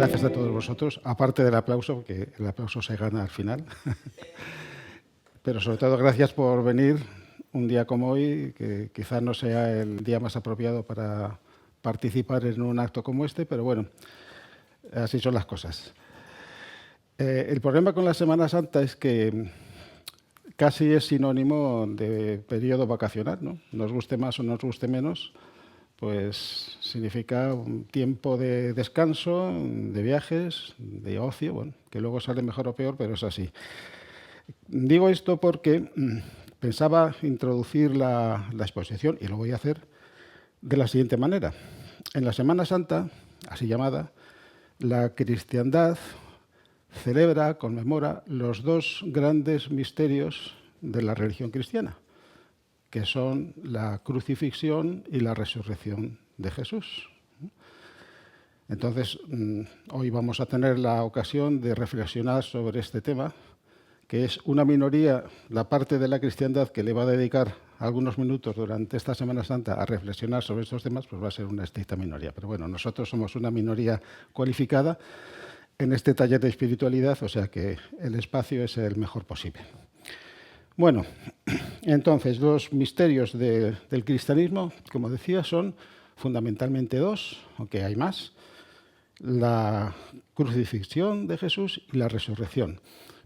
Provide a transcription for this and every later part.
gracias a todos vosotros, aparte del aplauso, porque el aplauso se gana al final. Pero sobre todo gracias por venir un día como hoy, que quizás no sea el día más apropiado para participar en un acto como este, pero bueno, así son las cosas. El problema con la Semana Santa es que casi es sinónimo de periodo vacacional, ¿no? Nos guste más o nos guste menos, pues significa un tiempo de descanso, de viajes, de ocio, bueno, que luego sale mejor o peor, pero es así. Digo esto porque pensaba introducir la exposición, y lo voy a hacer de la siguiente manera. En la Semana Santa, así llamada, la cristiandad celebra, conmemora los dos grandes misterios de la religión cristiana, que son la crucifixión y la resurrección de Jesús. Entonces, hoy vamos a tener la ocasión de reflexionar sobre este tema, que es una minoría, la parte de la cristiandad que le va a dedicar algunos minutos durante esta Semana Santa a reflexionar sobre estos temas, pues va a ser una estricta minoría. Pero bueno, nosotros somos una minoría cualificada en este taller de espiritualidad, o sea que el espacio es el mejor posible. Bueno, entonces los misterios del cristianismo, como decía, son fundamentalmente dos, aunque hay más: la crucifixión de Jesús y la resurrección.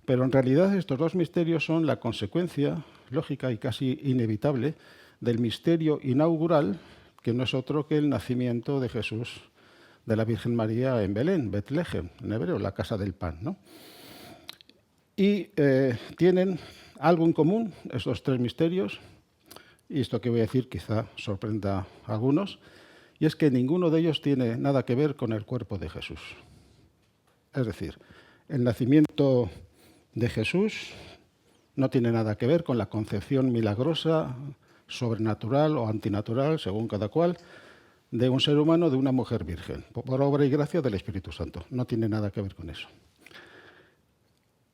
Pero en realidad estos dos misterios son la consecuencia lógica y casi inevitable del misterio inaugural, que no es otro que el nacimiento de Jesús de la Virgen María en Belén, Betlehem, en hebreo, la casa del pan, ¿no? Y tienen algo en común estos tres misterios, y esto que voy a decir quizá sorprenda a algunos, y es que ninguno de ellos tiene nada que ver con el cuerpo de Jesús. Es decir, el nacimiento de Jesús no tiene nada que ver con la concepción milagrosa, sobrenatural o antinatural, según cada cual, de un ser humano, de una mujer virgen, por obra y gracia del Espíritu Santo. No tiene nada que ver con eso.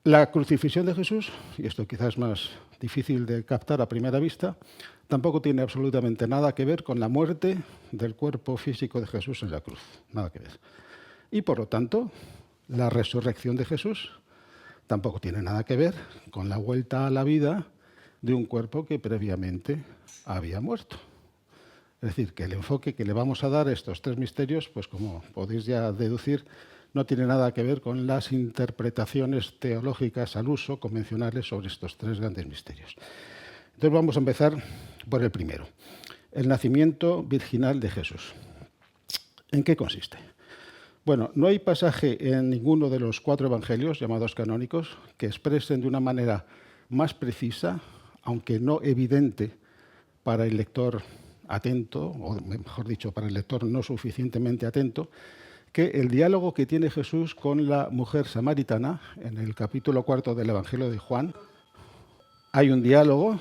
La crucifixión de Jesús, y esto quizás es más difícil de captar a primera vista, tampoco tiene absolutamente nada que ver con la muerte del cuerpo físico de Jesús en la cruz. Nada que ver. Y por lo tanto, la resurrección de Jesús tampoco tiene nada que ver con la vuelta a la vida de un cuerpo que previamente había muerto. Es decir, que el enfoque que le vamos a dar a estos tres misterios, pues como podéis ya deducir, no tiene nada que ver con las interpretaciones teológicas al uso convencionales sobre estos tres grandes misterios. Entonces vamos a empezar por el primero, el nacimiento virginal de Jesús. ¿En qué consiste? Bueno, no hay pasaje en ninguno de los 4 evangelios llamados canónicos que expresen de una manera más precisa, aunque no evidente para el lector atento, o mejor dicho, para el lector no suficientemente atento, que el diálogo que tiene Jesús con la mujer samaritana en el capítulo 4 del Evangelio de Juan. Hay un diálogo,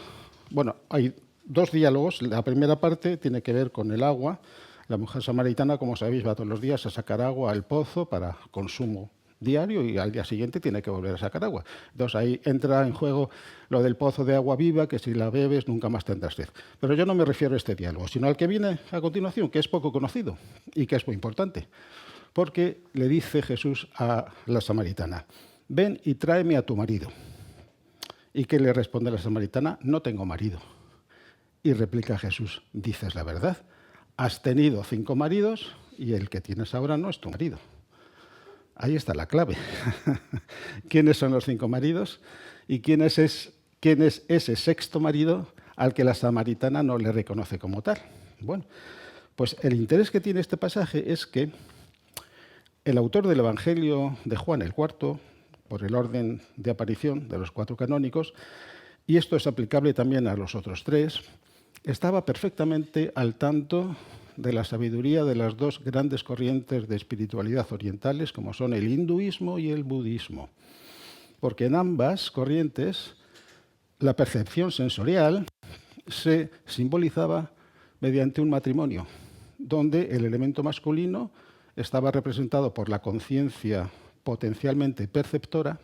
bueno, hay 2 diálogos. La primera parte tiene que ver con el agua. La mujer samaritana, como sabéis, va todos los días a sacar agua al pozo para consumo diario y al día siguiente tiene que volver a sacar agua. Entonces ahí entra en juego lo del pozo de agua viva, que si la bebes nunca más tendrás sed. Pero yo no me refiero a este diálogo, sino al que viene a continuación, que es poco conocido y que es muy importante. Porque le dice Jesús a la samaritana: ven y tráeme a tu marido. ¿Y qué le responde la samaritana? No tengo marido. Y replica Jesús: dices la verdad. Has tenido 5 maridos y el que tienes ahora no es tu marido. Ahí está la clave. ¿Quiénes son los 5 maridos? ¿Y quién es ese 6.º marido al que la samaritana no le reconoce como tal? Bueno, pues el interés que tiene este pasaje es que el autor del Evangelio de Juan, el 4, por el orden de aparición de los 4 canónicos, y esto es aplicable también a los otros 3, estaba perfectamente al tanto de la sabiduría de las 2 grandes corrientes de espiritualidad orientales, como son el hinduismo y el budismo. Porque en ambas corrientes la percepción sensorial se simbolizaba mediante un matrimonio, donde el elemento masculino estaba representado por la conciencia potencialmente perceptora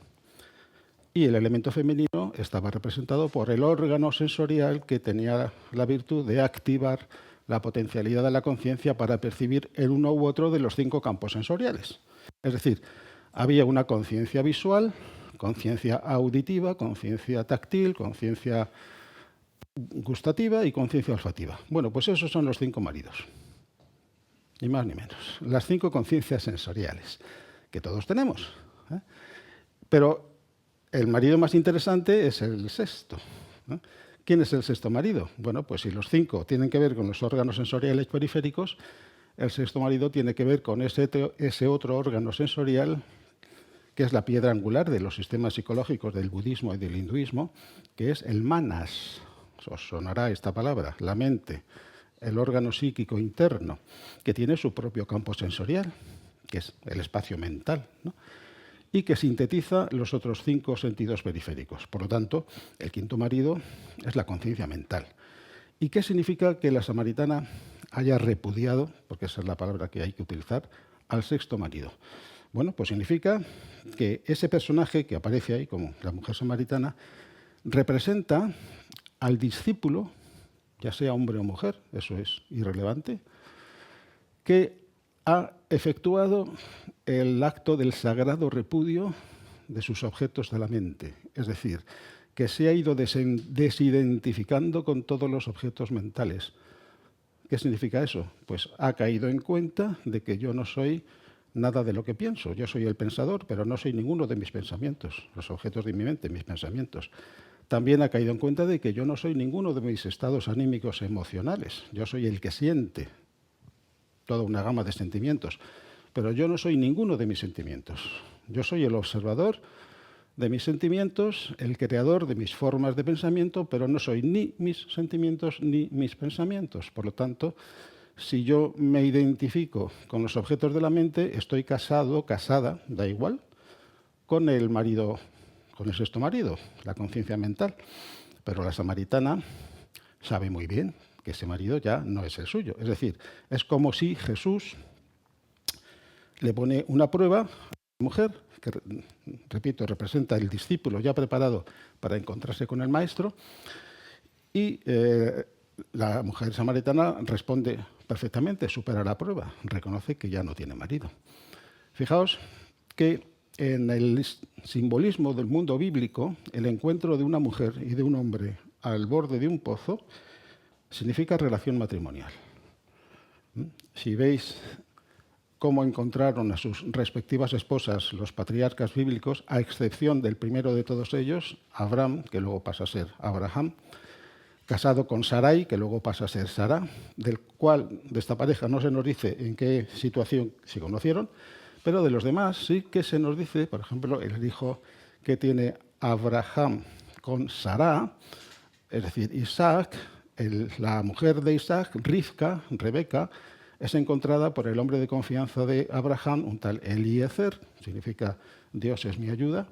y el elemento femenino estaba representado por el órgano sensorial que tenía la virtud de activar la potencialidad de la conciencia para percibir el uno u otro de los 5 campos sensoriales. Es decir, había una conciencia visual, conciencia auditiva, conciencia táctil, conciencia gustativa y conciencia olfativa. Bueno, pues esos son los 5 maridos. Ni más ni menos. Las 5 conciencias sensoriales que todos tenemos. Pero el marido más interesante es el sexto. ¿Quién es el sexto marido? Bueno, pues si los 5 tienen que ver con los órganos sensoriales periféricos, el sexto marido tiene que ver con ese otro órgano sensorial que es la piedra angular de los sistemas psicológicos del budismo y del hinduismo, que es el manas. Os sonará esta palabra, la mente, el órgano psíquico interno, que tiene su propio campo sensorial, que es el espacio mental, ¿no? Y que sintetiza los otros 5 sentidos periféricos. Por lo tanto, el quinto marido es la conciencia mental. ¿Y qué significa que la samaritana haya repudiado, porque esa es la palabra que hay que utilizar, al sexto marido? Bueno, pues significa que ese personaje que aparece ahí como la mujer samaritana representa al discípulo, ya sea hombre o mujer, eso es irrelevante, que ha efectuado el acto del sagrado repudio de sus objetos de la mente. Es decir, que se ha ido desidentificando con todos los objetos mentales. ¿Qué significa eso? Pues ha caído en cuenta de que yo no soy nada de lo que pienso. Yo soy el pensador, pero no soy ninguno de mis pensamientos, los objetos de mi mente, mis pensamientos. También ha caído en cuenta de que yo no soy ninguno de mis estados anímicos emocionales. Yo soy el que siente toda una gama de sentimientos, pero yo no soy ninguno de mis sentimientos. Yo soy el observador de mis sentimientos, el creador de mis formas de pensamiento, pero no soy ni mis sentimientos ni mis pensamientos. Por lo tanto, si yo me identifico con los objetos de la mente, estoy casado, casada, da igual, con el marido, con el sexto marido, la conciencia mental. Pero la samaritana sabe muy bien que ese marido ya no es el suyo. Es decir, es como si Jesús le pone una prueba a la mujer, que, repito, representa el discípulo ya preparado para encontrarse con el maestro, y la mujer samaritana responde perfectamente, supera la prueba, reconoce que ya no tiene marido. Fijaos que en el simbolismo del mundo bíblico, el encuentro de una mujer y de un hombre al borde de un pozo significa relación matrimonial. Si veis cómo encontraron a sus respectivas esposas los patriarcas bíblicos, a excepción del primero de todos ellos, Abraham, que luego pasa a ser Abraham, casado con Sarai, que luego pasa a ser Sara, del cual de esta pareja no se nos dice en qué situación se conocieron, pero de los demás sí que se nos dice, por ejemplo, el hijo que tiene Abraham con Sara, es decir, Isaac, la mujer de Isaac, Rivka, Rebeca, es encontrada por el hombre de confianza de Abraham, un tal Eliezer, significa Dios es mi ayuda,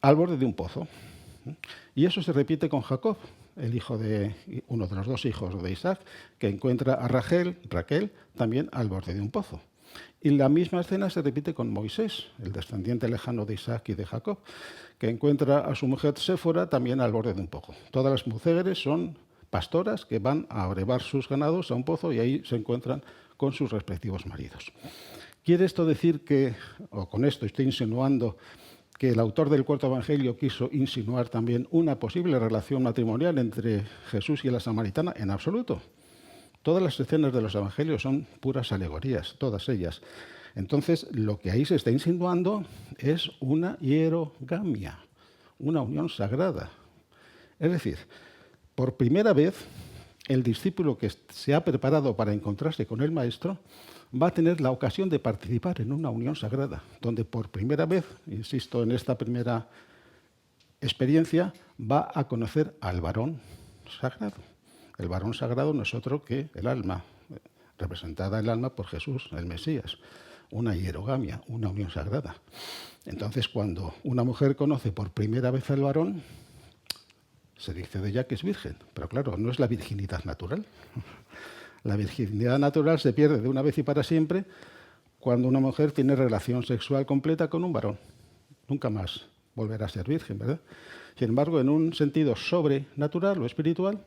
al borde de un pozo. Y eso se repite con Jacob, el hijo de uno de los 2 hijos de Isaac, que encuentra a Raquel, también al borde de un pozo. Y la misma escena se repite con Moisés, el descendiente lejano de Isaac y de Jacob, que encuentra a su mujer Séfora también al borde de un pozo. Todas las mujeres son pastoras que van a brevar sus ganados a un pozo y ahí se encuentran con sus respectivos maridos. ¿Quiere esto decir que, o con esto estoy insinuando, que el autor del cuarto evangelio quiso insinuar también una posible relación matrimonial entre Jesús y la samaritana? En absoluto. Todas las escenas de los evangelios son puras alegorías, todas ellas. Entonces, lo que ahí se está insinuando es una hierogamia, una unión sagrada. Es decir, por primera vez, el discípulo que se ha preparado para encontrarse con el maestro va a tener la ocasión de participar en una unión sagrada, donde por primera vez, insisto en esta primera experiencia, va a conocer al varón sagrado. El varón sagrado no es otro que el alma, representada el alma por Jesús, el Mesías, una hierogamia, una unión sagrada. Entonces, cuando una mujer conoce por primera vez al varón, se dice de ella que es virgen, pero claro, no es la virginidad natural. La virginidad natural se pierde de una vez y para siempre cuando una mujer tiene relación sexual completa con un varón. Nunca más volverá a ser virgen, ¿verdad? Sin embargo, en un sentido sobrenatural o espiritual,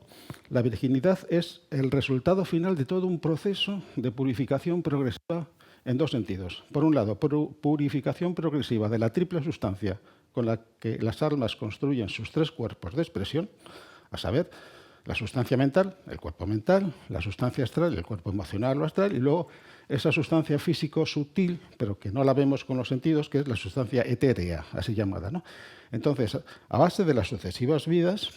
la virginidad es el resultado final de todo un proceso de purificación progresiva en dos sentidos. Por un lado, purificación progresiva de la triple sustancia con la que las almas construyen sus tres cuerpos de expresión, a saber, la sustancia mental, el cuerpo mental, la sustancia astral, el cuerpo emocional o astral, y luego esa sustancia físico sutil, pero que no la vemos con los sentidos, que es la sustancia etérea, así llamada, ¿no? Entonces, a base de las sucesivas vidas,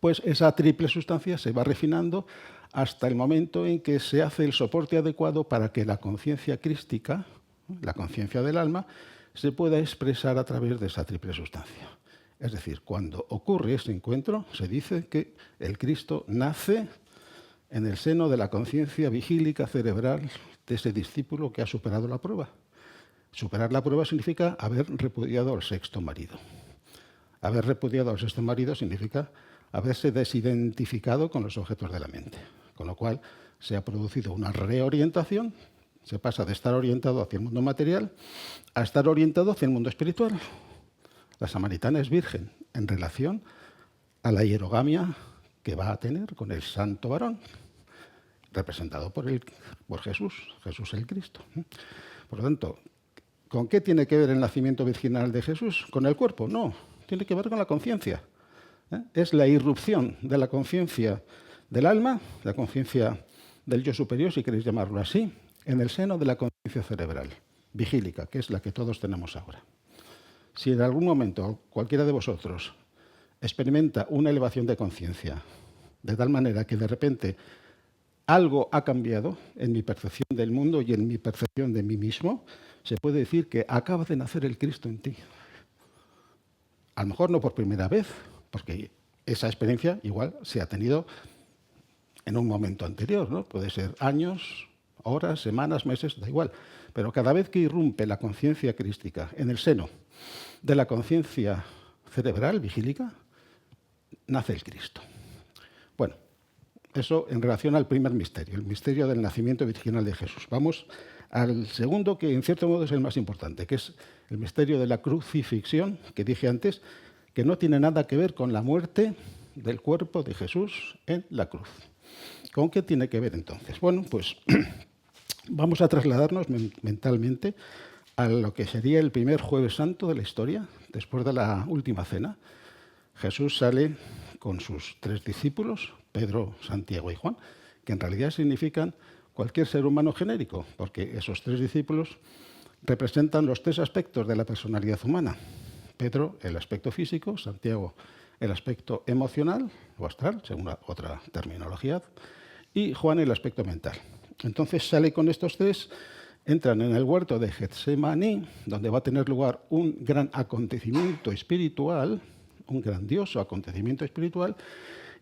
pues esa triple sustancia se va refinando hasta el momento en que se hace el soporte adecuado para que la conciencia crística, la conciencia del alma, se pueda expresar a través de esa triple sustancia. Es decir, cuando ocurre ese encuentro, se dice que el Cristo nace en el seno de la conciencia vigílica cerebral de ese discípulo que ha superado la prueba. Superar la prueba significa haber repudiado al sexto marido. Haber repudiado al sexto marido significa haberse desidentificado con los objetos de la mente. Con lo cual se ha producido una reorientación, se pasa de estar orientado hacia el mundo material a estar orientado hacia el mundo espiritual. La samaritana es virgen en relación a la hierogamia que va a tener con el santo varón, representado por Jesús, Jesús el Cristo. Por lo tanto, ¿con qué tiene que ver el nacimiento virginal de Jesús? ¿Con el cuerpo? No, tiene que ver con la conciencia. Es la irrupción de la conciencia del alma, la conciencia del yo superior, si queréis llamarlo así, en el seno de la conciencia cerebral, vigílica, que es la que todos tenemos ahora. Si en algún momento cualquiera de vosotros experimenta una elevación de conciencia, de tal manera que de repente algo ha cambiado en mi percepción del mundo y en mi percepción de mí mismo, se puede decir que acaba de nacer el Cristo en ti. A lo mejor no por primera vez, porque esa experiencia igual se ha tenido en un momento anterior, ¿no? Puede ser años, horas, semanas, meses, da igual. Pero cada vez que irrumpe la conciencia crística en el seno de la conciencia cerebral, vigílica, nace el Cristo. Bueno, eso en relación al primer misterio, el misterio del nacimiento virginal de Jesús. Vamos al segundo, que en cierto modo es el más importante, que es el misterio de la crucifixión, que dije antes, que no tiene nada que ver con la muerte del cuerpo de Jesús en la cruz. ¿Con qué tiene que ver entonces? Bueno, pues vamos a trasladarnos mentalmente a lo que sería el primer Jueves Santo de la historia, después de la última cena. Jesús sale con sus tres discípulos, Pedro, Santiago y Juan, que en realidad significan cualquier ser humano genérico, porque esos tres discípulos representan los tres aspectos de la personalidad humana. Pedro, el aspecto físico; Santiago, el aspecto emocional o astral, según otra terminología; y Juan, el aspecto mental. Entonces sale con estos tres, entran en el huerto de Getsemaní, donde va a tener lugar un gran acontecimiento espiritual, un grandioso acontecimiento espiritual,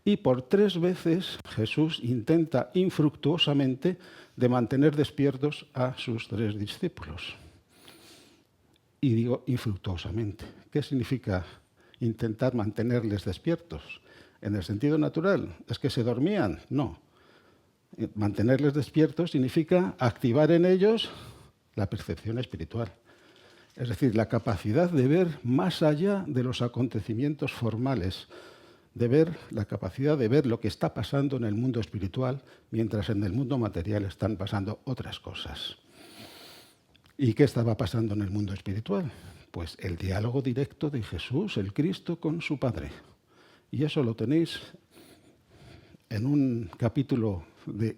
y por 3 veces Jesús intenta infructuosamente de mantener despiertos a sus 3 discípulos. Y digo infructuosamente. ¿Qué significa intentar mantenerles despiertos? En el sentido natural, ¿es que se dormían? No. Mantenerles despiertos significa activar en ellos la percepción espiritual. Es decir, la capacidad de ver más allá de los acontecimientos formales, la capacidad de ver lo que está pasando en el mundo espiritual, mientras en el mundo material están pasando otras cosas. ¿Y qué estaba pasando en el mundo espiritual? Pues el diálogo directo de Jesús, el Cristo, con su Padre. Y eso lo tenéis en un capítulo de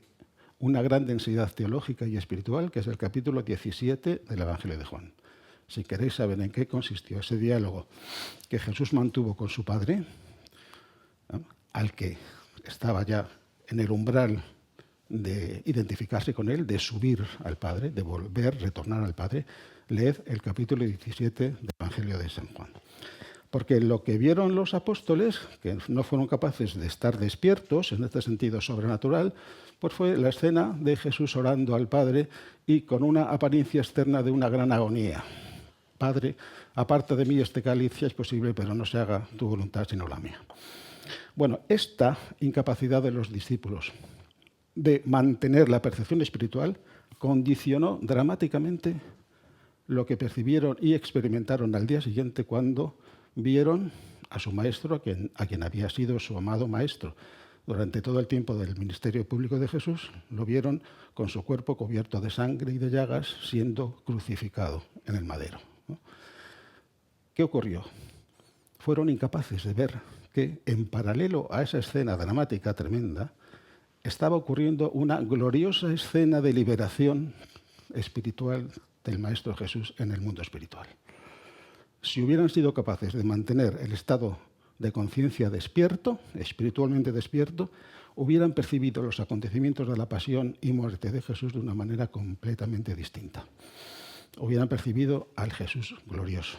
una gran densidad teológica y espiritual, que es el capítulo 17 del Evangelio de Juan. Si queréis saber en qué consistió ese diálogo que Jesús mantuvo con su Padre, ¿no?, al que estaba ya en el umbral de identificarse con él, de subir al Padre, de volver, retornar al Padre, leed el capítulo 17 del Evangelio de San Juan. Porque lo que vieron los apóstoles, que no fueron capaces de estar despiertos, en este sentido sobrenatural, pues fue la escena de Jesús orando al Padre y con una apariencia externa de una gran agonía. Padre, aparta de mí este cáliz si es posible, pero no se haga tu voluntad sino la mía. Bueno, esta incapacidad de los discípulos de mantener la percepción espiritual condicionó dramáticamente lo que percibieron y experimentaron al día siguiente cuando vieron a su maestro, a quien había sido su amado maestro, durante todo el tiempo del ministerio público de Jesús, lo vieron con su cuerpo cubierto de sangre y de llagas, siendo crucificado en el madero, ¿no? ¿Qué ocurrió? Fueron incapaces de ver que, en paralelo a esa escena dramática tremenda, estaba ocurriendo una gloriosa escena de liberación espiritual del Maestro Jesús en el mundo espiritual. Si hubieran sido capaces de mantener el estado de conciencia despierto, espiritualmente despierto, hubieran percibido los acontecimientos de la pasión y muerte de Jesús de una manera completamente distinta. Hubieran percibido al Jesús glorioso.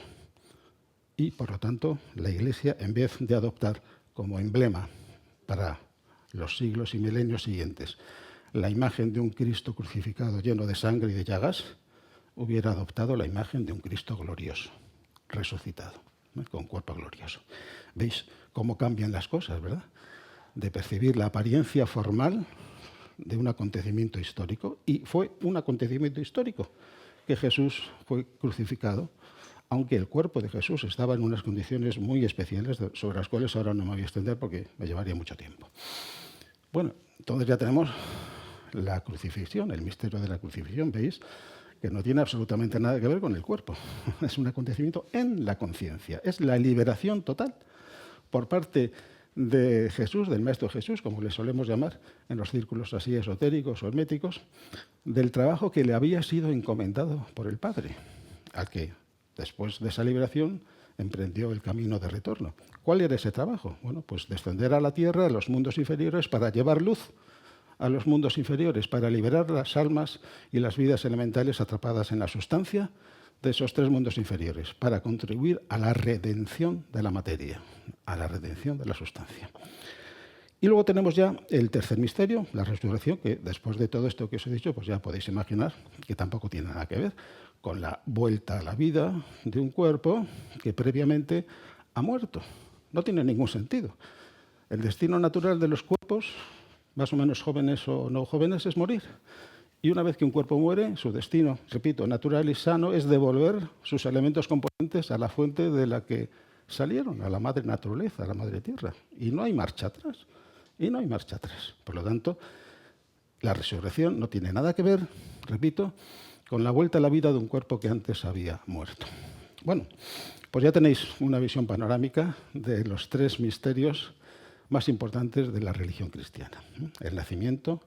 Y, por lo tanto, la Iglesia, en vez de adoptar como emblema para los siglos y milenios siguientes la imagen de un Cristo crucificado lleno de sangre y de llagas, hubiera adoptado la imagen de un Cristo glorioso, resucitado, ¿no? Con cuerpo glorioso. ¿Veis cómo cambian las cosas, verdad? De percibir la apariencia formal de un acontecimiento histórico, y fue un acontecimiento histórico que Jesús fue crucificado, aunque el cuerpo de Jesús estaba en unas condiciones muy especiales, sobre las cuales ahora no me voy a extender porque me llevaría mucho tiempo. Bueno, entonces ya tenemos la crucifixión, el misterio de la crucifixión, ¿veis? Que no tiene absolutamente nada que ver con el cuerpo. Es un acontecimiento en la conciencia. Es la liberación total por parte de Jesús, del Maestro Jesús, como le solemos llamar en los círculos así esotéricos o herméticos, del trabajo que le había sido encomendado por el Padre, al que, después de esa liberación, emprendió el camino de retorno. ¿Cuál era ese trabajo? Bueno, pues descender a la tierra, a los mundos inferiores, para llevar luz a los mundos inferiores, para liberar las almas y las vidas elementales atrapadas en la sustancia de esos tres mundos inferiores, para contribuir a la redención de la materia, a la redención de la sustancia. Y luego tenemos ya el tercer misterio, la resurrección, que después de todo esto que os he dicho, pues ya podéis imaginar que tampoco tiene nada que ver con la vuelta a la vida de un cuerpo que previamente ha muerto. No tiene ningún sentido. El destino natural de los cuerpos, más o menos jóvenes o no jóvenes, es morir. Y una vez que un cuerpo muere, su destino, repito, natural y sano, es devolver sus elementos componentes a la fuente de la que salieron, a la madre naturaleza, a la madre tierra. Y no hay marcha atrás. Y no hay marcha atrás. Por lo tanto, la resurrección no tiene nada que ver, repito, con la vuelta a la vida de un cuerpo que antes había muerto. Bueno, pues ya tenéis una visión panorámica de los tres misterios más importantes de la religión cristiana: el nacimiento,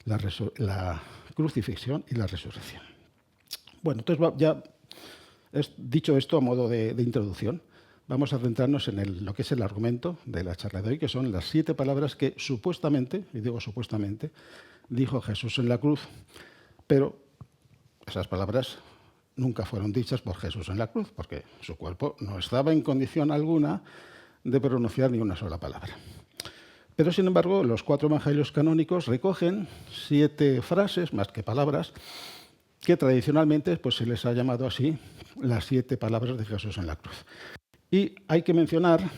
la crucifixión y la resurrección. Bueno, entonces ya dicho esto a modo de introducción, vamos a centrarnos en lo que es el argumento de la charla de hoy, que son las 7 palabras que supuestamente, y digo supuestamente, dijo Jesús en la cruz, pero esas palabras nunca fueron dichas por Jesús en la cruz, porque su cuerpo no estaba en condición alguna de pronunciar ni una sola palabra. Pero, sin embargo, los 4 evangelios canónicos recogen 7 frases, más que palabras, que tradicionalmente pues, se les ha llamado así las 7 palabras de Jesús en la cruz. Y hay que mencionar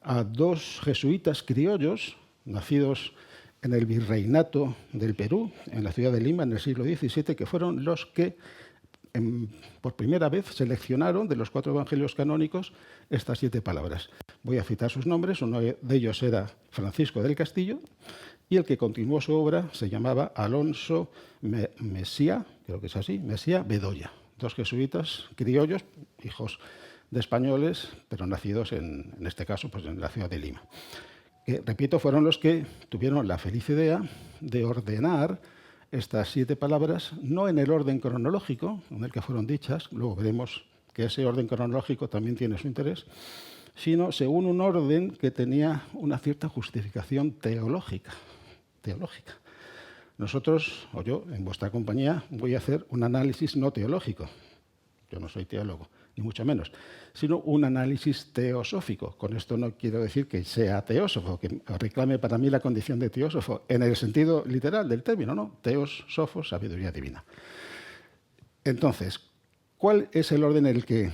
a 2 jesuitas criollos, nacidos en el virreinato del Perú, en la ciudad de Lima, en el siglo XVII, que fueron los que por primera vez seleccionaron de los 4 evangelios canónicos estas 7 palabras. Voy a citar sus nombres. Uno de ellos era Francisco del Castillo, y el que continuó su obra se llamaba Alonso Mesía, creo que es así, Mesía Bedoya. 2 jesuitas criollos, hijos de españoles, pero nacidos en este caso pues en la ciudad de Lima. Que, repito, fueron los que tuvieron la feliz idea de ordenar estas 7 palabras, no en el orden cronológico en el que fueron dichas, luego veremos que ese orden cronológico también tiene su interés, sino según un orden que tenía una cierta justificación teológica. Nosotros, o yo, en vuestra compañía, voy a hacer un análisis no teológico. Yo no soy teólogo, ni mucho menos, sino un análisis teosófico. Con esto no quiero decir que sea teósofo, que reclame para mí la condición de teósofo, en el sentido literal del término, ¿no? Teos, sofos, sabiduría divina. Entonces, ¿cuál es el orden en el que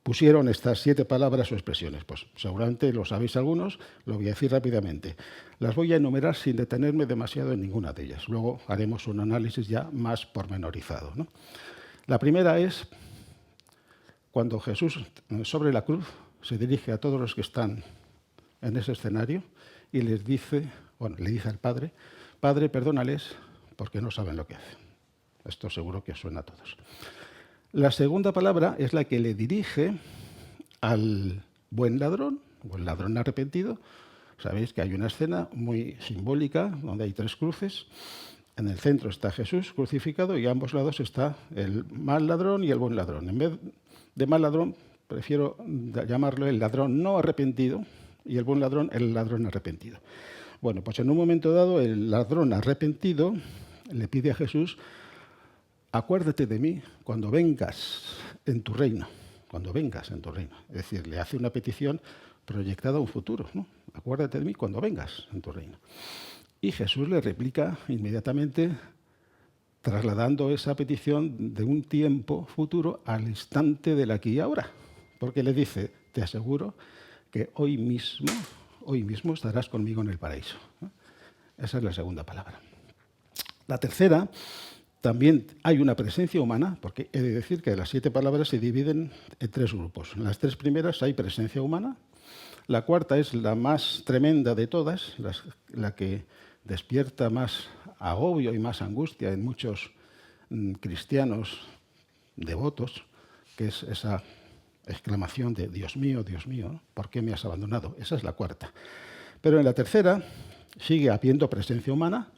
pusieron estas 7 palabras o expresiones? Pues seguramente lo sabéis algunos, lo voy a decir rápidamente. Las voy a enumerar sin detenerme demasiado en ninguna de ellas. Luego haremos un análisis ya más pormenorizado, ¿no? La primera es cuando Jesús, sobre la cruz, se dirige a todos los que están en ese escenario y les dice, bueno, le dice al Padre, Padre, perdónales porque no saben lo que hacen. Esto seguro que os suena a todos. La segunda palabra es la que le dirige al buen ladrón, o el ladrón arrepentido. Sabéis que hay una escena muy simbólica donde hay 3 cruces. En el centro está Jesús crucificado y a ambos lados está el mal ladrón y el buen ladrón. En vez de mal ladrón, prefiero llamarlo el ladrón no arrepentido y el buen ladrón el ladrón arrepentido. Bueno, pues en un momento dado el ladrón arrepentido le pide a Jesús, acuérdate de mí cuando vengas en tu reino, cuando vengas en tu reino. Es decir, le hace una petición proyectada a un futuro, ¿no? Acuérdate de mí cuando vengas en tu reino. Y Jesús le replica inmediatamente, trasladando esa petición de un tiempo futuro al instante del aquí y ahora. Porque le dice, te aseguro que hoy mismo estarás conmigo en el paraíso. Esa es la segunda palabra. La tercera, también hay una presencia humana, porque he de decir que las 7 palabras se dividen en 3 grupos. En las 3 primeras hay presencia humana. La cuarta es la más tremenda de todas, la que despierta más agobio y más angustia en muchos cristianos devotos, que es esa exclamación de Dios mío, ¿no? ¿Por qué me has abandonado? Esa es la cuarta. Pero en la tercera sigue habiendo presencia humana,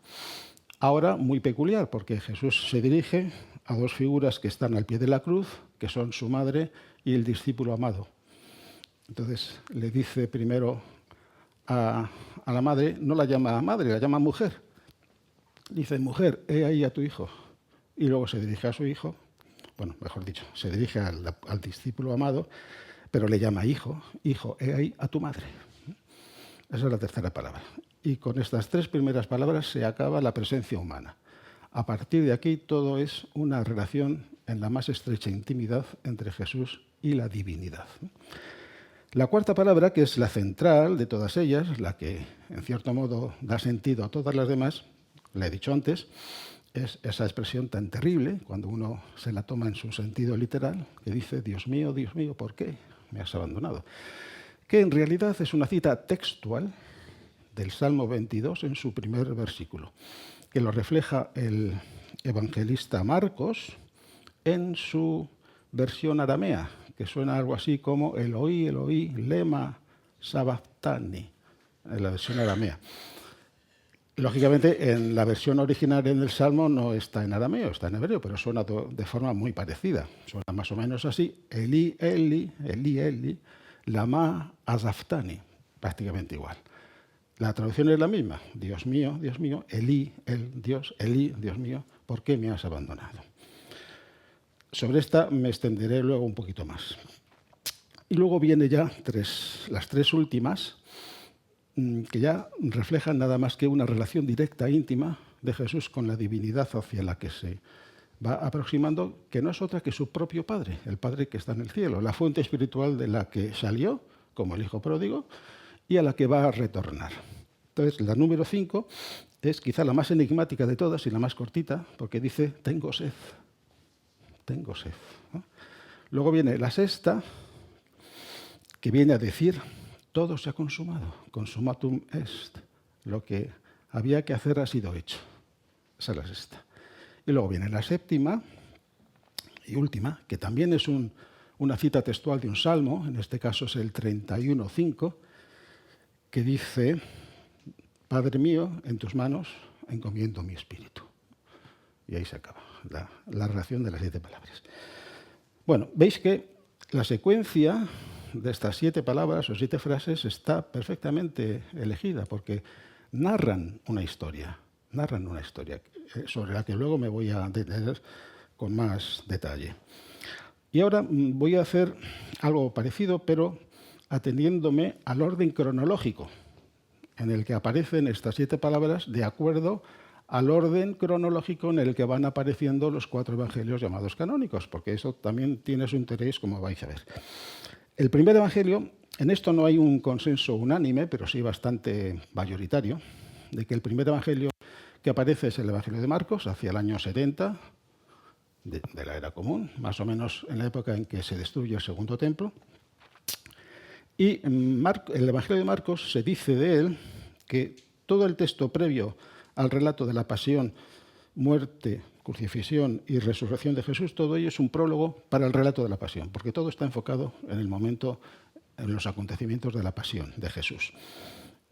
ahora muy peculiar, porque Jesús se dirige a 2 figuras que están al pie de la cruz, que son su madre y el discípulo amado. Entonces le dice primero a la madre, no la llama madre, la llama mujer. Dice, mujer, he ahí a tu hijo. Y luego se dirige a su hijo, bueno, mejor dicho, se dirige al discípulo amado, pero le llama hijo, he ahí a tu madre. Esa es la tercera palabra. Y con estas 3 primeras palabras se acaba la presencia humana. A partir de aquí todo es una relación en la más estrecha intimidad entre Jesús y la divinidad. La cuarta palabra, que es la central de todas ellas, la que en cierto modo da sentido a todas las demás, la he dicho antes, es esa expresión tan terrible, cuando uno se la toma en su sentido literal, que dice, Dios mío, ¿por qué me has abandonado? Que en realidad es una cita textual del Salmo 22 en su primer versículo, que lo refleja el evangelista Marcos en su versión aramea, que suena algo así como Eloí, Eloí, lema sabactani, en la versión aramea. Lógicamente, en la versión original en el Salmo no está en arameo, está en hebreo, pero suena de forma muy parecida. Suena más o menos así, Eli, Eli, Eli, Eli, lama azaftani, prácticamente igual. La traducción es la misma, Dios mío, Eli, el Dios, Eli, Dios mío, ¿por qué me has abandonado? Sobre esta me extenderé luego un poquito más. Y luego viene ya las 3 últimas, que ya reflejan nada más que una relación directa, íntima, de Jesús con la divinidad hacia la que se va aproximando, que no es otra que su propio Padre, el Padre que está en el cielo, la fuente espiritual de la que salió, como el Hijo pródigo, y a la que va a retornar. Entonces, la número 5 es quizá la más enigmática de todas y la más cortita, porque dice, tengo sed, ¿no? Luego viene la sexta, que viene a decir, todo se ha consumado, consumatum est, lo que había que hacer ha sido hecho. Esa es la sexta. Y luego viene la séptima y última, que también es una cita textual de un salmo, en este caso es el 31:5, que dice, Padre mío, en tus manos encomiendo mi espíritu. Y ahí se acaba la relación de las 7 palabras. Bueno, veis que la secuencia de estas 7 palabras o 7 frases está perfectamente elegida porque narran una historia sobre la que luego me voy a detener con más detalle. Y ahora voy a hacer algo parecido, pero atendiéndome al orden cronológico en el que aparecen estas 7 palabras de acuerdo al orden cronológico en el que van apareciendo los 4 evangelios llamados canónicos, porque eso también tiene su interés, como vais a ver. El primer evangelio, en esto no hay un consenso unánime, pero sí bastante mayoritario, de que el primer evangelio que aparece es el evangelio de Marcos, hacia el año 70 de la era común, más o menos en la época en que se destruye el segundo templo. Y el evangelio de Marcos se dice de él que todo el texto previo al relato de la pasión, muerte, crucifixión y resurrección de Jesús, todo ello es un prólogo para el relato de la pasión, porque todo está enfocado en el momento, en los acontecimientos de la pasión de Jesús.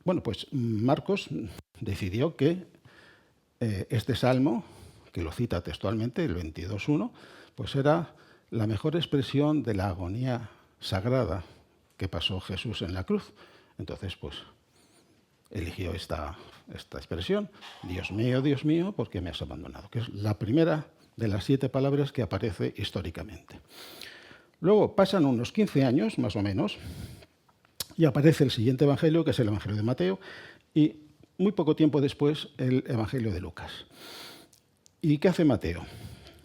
Bueno, pues Marcos decidió que este salmo, que lo cita textualmente, el 22.1, pues era la mejor expresión de la agonía sagrada que pasó Jesús en la cruz. Entonces, pues eligió esta expresión, Dios mío, ¿por qué me has abandonado? Que es la primera de las 7 palabras que aparece históricamente. Luego pasan unos 15 años, más o menos, y aparece el siguiente evangelio, que es el Evangelio de Mateo, y muy poco tiempo después el Evangelio de Lucas. ¿Y qué hace Mateo?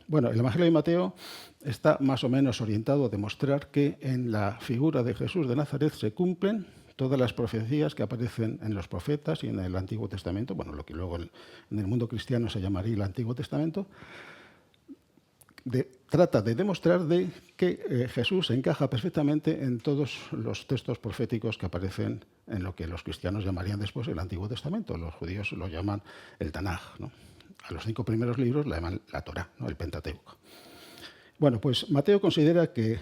Bueno, el Evangelio de Mateo está más o menos orientado a demostrar que en la figura de Jesús de Nazaret se cumplen todas las profecías que aparecen en los profetas y en el Antiguo Testamento, bueno, lo que luego en el mundo cristiano se llamaría el Antiguo Testamento. Trata de demostrar que Jesús encaja perfectamente en todos los textos proféticos que aparecen en lo que los cristianos llamarían después el Antiguo Testamento. Los judíos lo llaman el Tanaj, ¿no? A los 5 primeros libros la llaman la Torá, ¿no? El Pentateuco. Bueno, pues Mateo considera que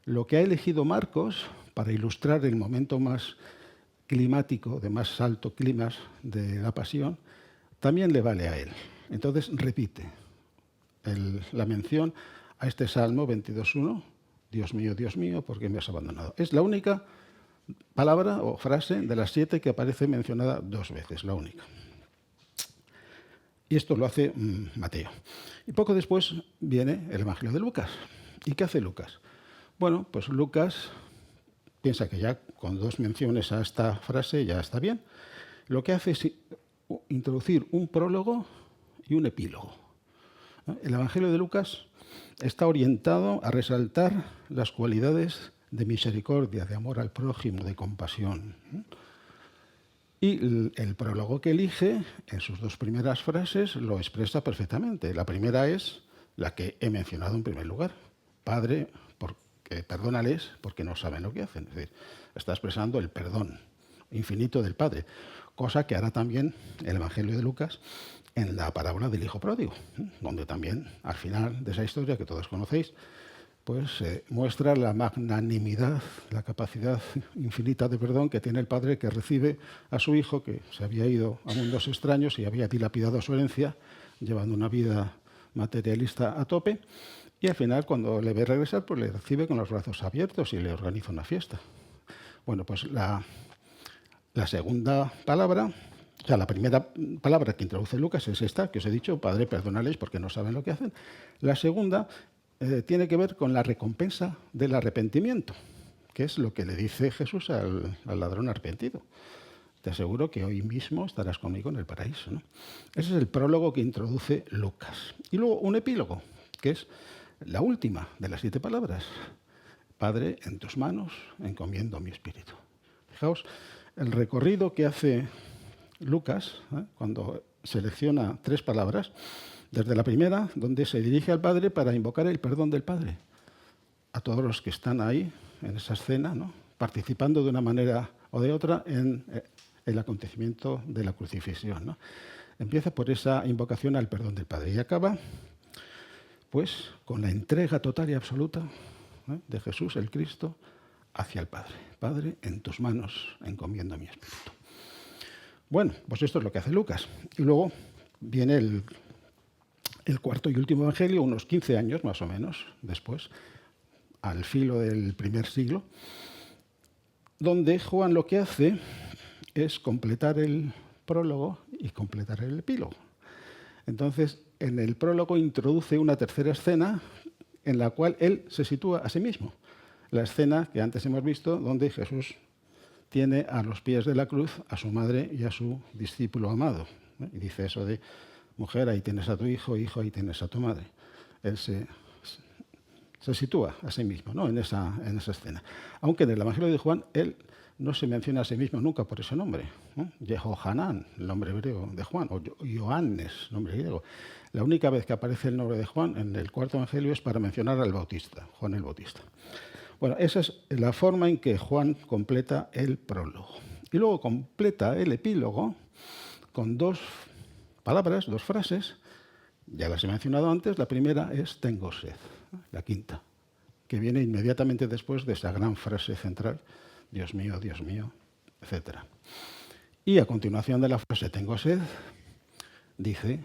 lo que ha elegido Marcos para ilustrar el momento más climático, de más alto clima de la pasión, también le vale a él. Entonces repite la mención a este Salmo 22.1, Dios mío, ¿por qué me has abandonado? Es la única palabra o frase de las 7 que aparece mencionada 2 veces, la única. Y esto lo hace Mateo. Y poco después viene el Evangelio de Lucas. ¿Y qué hace Lucas? Bueno, pues Lucas piensa que ya con 2 menciones a esta frase ya está bien. Lo que hace es introducir un prólogo y un epílogo. El Evangelio de Lucas está orientado a resaltar las cualidades de misericordia, de amor al prójimo, de compasión. Y el prólogo que elige, en sus 2 primeras frases, lo expresa perfectamente. La primera es la que he mencionado en primer lugar. Padre, perdónales porque no saben lo que hacen. Es decir, está expresando el perdón infinito del Padre, cosa que hará también el Evangelio de Lucas en la parábola del Hijo Pródigo, donde también, al final de esa historia que todos conocéis, pues muestra la magnanimidad, la capacidad infinita de perdón que tiene el padre que recibe a su hijo, que se había ido a mundos extraños y había dilapidado su herencia, llevando una vida materialista a tope, y al final, cuando le ve regresar, pues le recibe con los brazos abiertos y le organiza una fiesta. Bueno, pues la segunda palabra, o sea, la primera palabra que introduce Lucas es esta, que os he dicho, Padre, perdónales porque no saben lo que hacen. La segunda tiene que ver con la recompensa del arrepentimiento, que es lo que le dice Jesús al ladrón arrepentido. Te aseguro que hoy mismo estarás conmigo en el paraíso, ¿no? Ese es el prólogo que introduce Lucas. Y luego un epílogo, que es la última de las 7 palabras. Padre, en tus manos encomiendo mi espíritu. Fijaos, el recorrido que hace Lucas, cuando selecciona 3 palabras, desde la primera, donde se dirige al Padre para invocar el perdón del Padre a todos los que están ahí en esa escena, ¿no? Participando de una manera o de otra en el acontecimiento de la crucifixión, ¿no? Empieza por esa invocación al perdón del Padre y acaba pues con la entrega total y absoluta de Jesús, el Cristo, hacia el Padre. Padre, en tus manos encomiendo mi espíritu. Bueno, pues esto es lo que hace Lucas. Y luego viene el cuarto y último evangelio, unos 15 años más o menos después, al filo del primer siglo, donde Juan lo que hace es completar el prólogo y completar el epílogo. Entonces, en el prólogo introduce una tercera escena en la cual él se sitúa a sí mismo. La escena que antes hemos visto, donde Jesús tiene a los pies de la cruz a su madre y a su discípulo amado. Y dice eso de, mujer, ahí tienes a tu hijo, hijo, ahí tienes a tu madre. Él se sitúa a sí mismo, ¿no? en esa escena. Aunque en el Evangelio de Juan, él no se menciona a sí mismo nunca por ese nombre, ¿no? Yehohanán, el nombre griego de Juan, o Ioannes, nombre griego. La única vez que aparece el nombre de Juan en el cuarto evangelio es para mencionar al Bautista, Juan el Bautista. Bueno, esa es la forma en que Juan completa el prólogo. Y luego completa el epílogo con dos palabras, dos frases. Ya las he mencionado antes. La primera es tengo sed, la quinta, que viene inmediatamente después de esa gran frase central, Dios mío, etc. Y a continuación de la frase tengo sed, dice,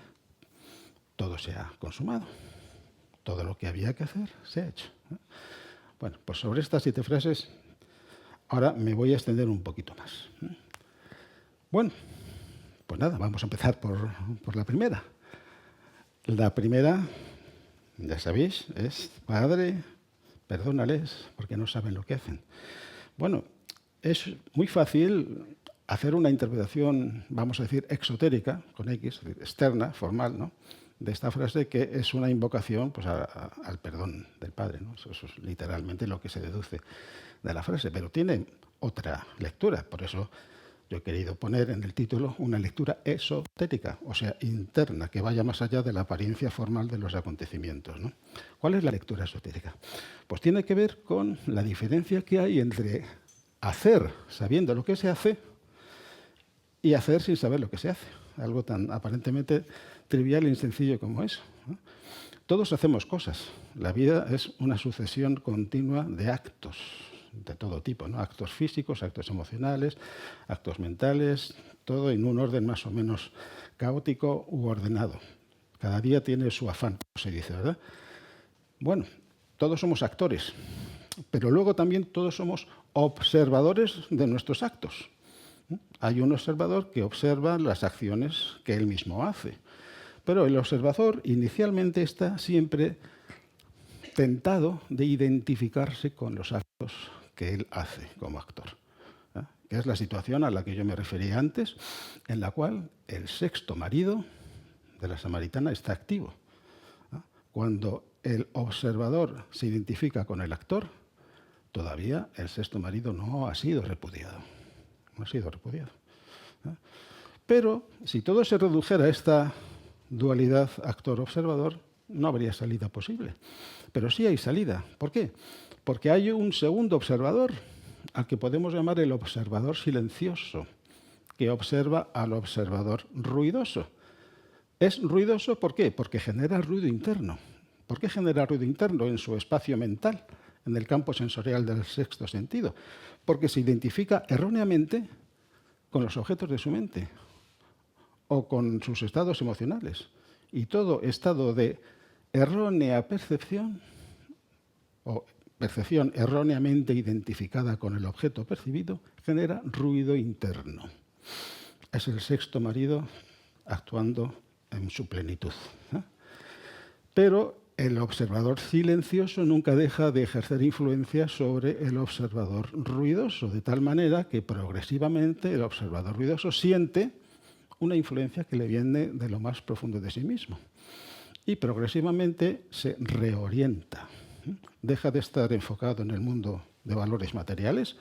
todo se ha consumado. Todo lo que había que hacer se ha hecho. Bueno, pues sobre estas 7 frases ahora me voy a extender un poquito más. Bueno, pues nada, vamos a empezar por la primera. La primera, ya sabéis, es Padre, perdónales porque no saben lo que hacen. Bueno, es muy fácil hacer una interpretación, vamos a decir, exotérica, con X, externa, formal, ¿no?, de esta frase, que es una invocación pues, al perdón del Padre, ¿no? Eso es literalmente lo que se deduce de la frase, pero tiene otra lectura. Por eso yo he querido poner en el título una lectura esotérica, o sea, interna, que vaya más allá de la apariencia formal de los acontecimientos, ¿no? ¿Cuál es la lectura esotérica? Pues tiene que ver con la diferencia que hay entre hacer sabiendo lo que se hace y hacer sin saber lo que se hace. Algo tan aparentemente trivial y sencillo como eso, ¿no? Todos hacemos cosas. La vida es una sucesión continua de actos de todo tipo, ¿no? Actos físicos, actos emocionales, actos mentales, todo en un orden más o menos caótico u ordenado. Cada día tiene su afán, como se dice, ¿verdad? Bueno, todos somos actores, pero luego también todos somos observadores de nuestros actos. Hay un observador que observa las acciones que él mismo hace, pero el observador inicialmente está siempre tentado de identificarse con los actos que él hace como actor, ¿eh? Que es la situación a la que yo me refería antes, en la cual el sexto marido de la samaritana está activo, ¿eh? Cuando el observador se identifica con el actor, todavía el sexto marido no ha sido repudiado. No ha sido repudiado, ¿eh? Pero si todo se redujera a esta dualidad actor-observador, no habría salida posible. Pero sí hay salida. ¿Por qué? Porque hay un segundo observador, al que podemos llamar el observador silencioso, que observa al observador ruidoso. Es ruidoso, ¿por qué? Porque genera ruido interno. ¿Por qué genera ruido interno en su espacio mental, en el campo sensorial del sexto sentido? Porque se identifica erróneamente con los objetos de su mente o con sus estados emocionales. Y todo estado de errónea percepción o percepción erróneamente identificada con el objeto percibido genera ruido interno. Es el sexto marido actuando en su plenitud, ¿eh? Pero el observador silencioso nunca deja de ejercer influencia sobre el observador ruidoso, de tal manera que progresivamente el observador ruidoso siente una influencia que le viene de lo más profundo de sí mismo. Y progresivamente se reorienta. Deja de estar enfocado en el mundo de valores materiales,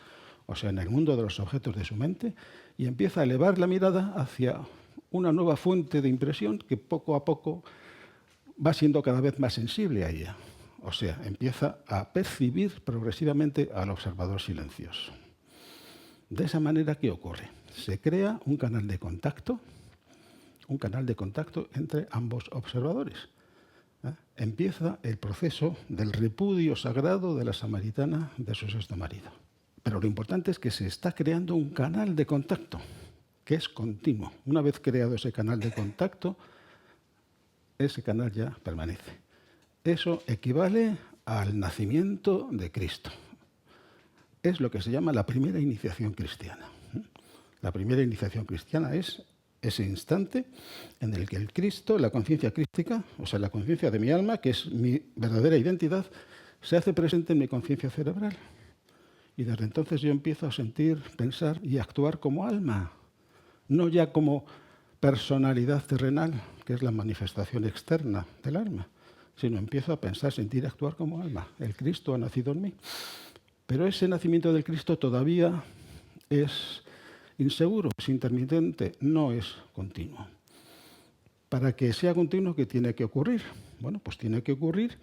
o sea, en el mundo de los objetos de su mente, y empieza a elevar la mirada hacia una nueva fuente de impresión que poco a poco va siendo cada vez más sensible a ella. O sea, empieza a percibir progresivamente al observador silencioso. De esa manera, ¿qué ocurre? Se crea un canal de contacto entre ambos observadores. Empieza el proceso del repudio sagrado de la samaritana de su sexto marido. Pero lo importante es que se está creando un canal de contacto que es continuo. Una vez creado ese canal de contacto, ese canal ya permanece. Eso equivale al nacimiento de Cristo. Es lo que se llama la primera iniciación cristiana. La primera iniciación cristiana es ese instante en el que el Cristo, la conciencia crística, o sea, la conciencia de mi alma, que es mi verdadera identidad, se hace presente en mi conciencia cerebral. Y desde entonces yo empiezo a sentir, pensar y actuar como alma, no ya como personalidad terrenal, que es la manifestación externa del alma, sino empiezo a pensar, sentir y actuar como alma. El Cristo ha nacido en mí. Pero ese nacimiento del Cristo todavía es inseguro, es intermitente, no es continuo. Para que sea continuo, ¿qué tiene que ocurrir? Bueno, pues tiene que ocurrir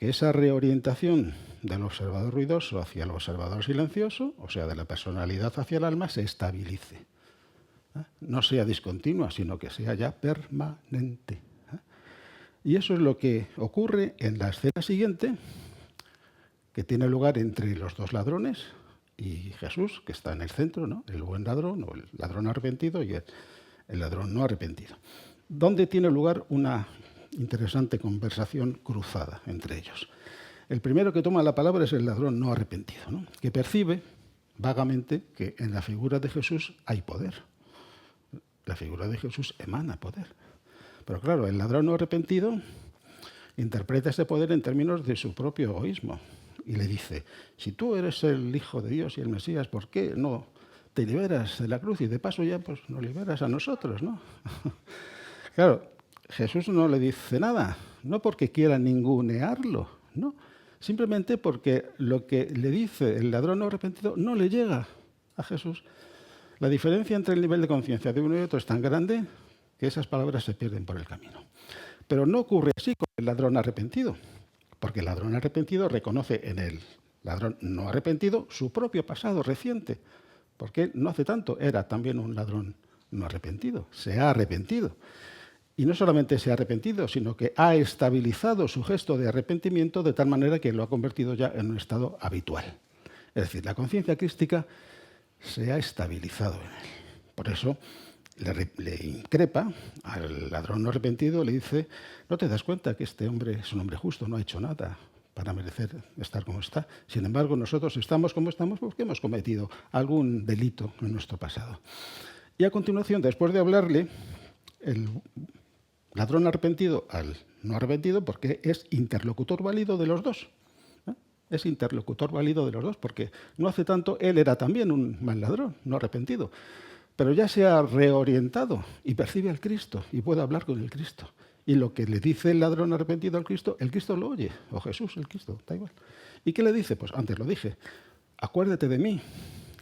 que esa reorientación del observador ruidoso hacia el observador silencioso, o sea, de la personalidad hacia el alma, se estabilice. No sea discontinua, sino que sea ya permanente. Y eso es lo que ocurre en la escena siguiente, que tiene lugar entre los dos ladrones y Jesús, que está en el centro, ¿no? El buen ladrón, o el ladrón arrepentido, y el ladrón no arrepentido, donde tiene lugar una interesante conversación cruzada entre ellos. El primero que toma la palabra es el ladrón no arrepentido, ¿no? Que percibe vagamente que en la figura de Jesús hay poder. La figura de Jesús emana poder. Pero claro, el ladrón no arrepentido interpreta ese poder en términos de su propio egoísmo y le dice, si tú eres el Hijo de Dios y el Mesías, ¿por qué no te liberas de la cruz y de paso ya pues nos liberas a nosotros, ¿no? Claro, Jesús no le dice nada, no porque quiera ningunearlo, no, simplemente porque lo que le dice el ladrón no arrepentido no le llega a Jesús. La diferencia entre el nivel de conciencia de uno y otro es tan grande que esas palabras se pierden por el camino. Pero no ocurre así con el ladrón arrepentido, porque el ladrón arrepentido reconoce en el ladrón no arrepentido su propio pasado reciente, porque no hace tanto era también un ladrón no arrepentido, se ha arrepentido. Y no solamente se ha arrepentido, sino que ha estabilizado su gesto de arrepentimiento de tal manera que lo ha convertido ya en un estado habitual. Es decir, la conciencia crística se ha estabilizado en él. Por eso le increpa al ladrón no arrepentido, le dice, ¿no te das cuenta que este hombre es un hombre justo, no ha hecho nada para merecer estar como está? Sin embargo, nosotros estamos como estamos porque hemos cometido algún delito en nuestro pasado. Y a continuación, después de hablarle, el ladrón arrepentido al no arrepentido, porque es interlocutor válido de los dos. Es interlocutor válido de los dos, porque no hace tanto él era también un mal ladrón, no arrepentido. Pero ya se ha reorientado y percibe al Cristo y puede hablar con el Cristo. Y lo que le dice el ladrón arrepentido al Cristo, el Cristo lo oye, o Jesús, el Cristo, da igual. ¿Y qué le dice? Pues antes lo dije, acuérdate de mí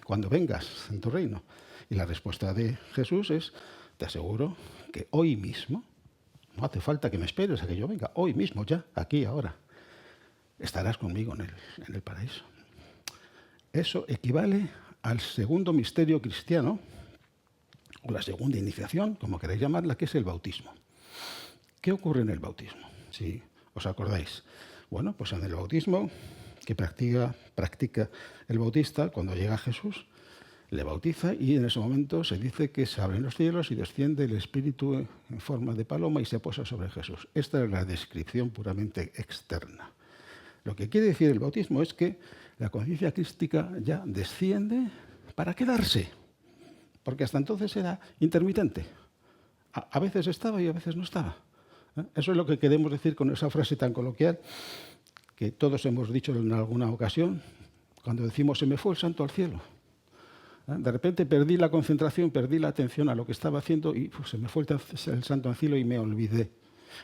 cuando vengas en tu reino. Y la respuesta de Jesús es, te aseguro que hoy mismo, no hace falta que me esperes a que yo venga, hoy mismo ya, aquí, ahora, estarás conmigo en el paraíso. Eso equivale al segundo misterio cristiano, o la segunda iniciación, como queráis llamarla, que es el bautismo. ¿Qué ocurre en el bautismo? Si os acordáis. Bueno, pues en el bautismo que practica el bautista, cuando llega a Jesús, le bautiza y en ese momento se dice que se abren los cielos y desciende el Espíritu en forma de paloma y se posa sobre Jesús. Esta es la descripción puramente externa. Lo que quiere decir el bautismo es que la conciencia crística ya desciende para quedarse, porque hasta entonces era intermitente. A veces estaba y a veces no estaba. Eso es lo que queremos decir con esa frase tan coloquial que todos hemos dicho en alguna ocasión, cuando decimos se me fue el santo al cielo. De repente perdí la concentración, perdí la atención a lo que estaba haciendo y se me fue el santo al cielo y me olvidé.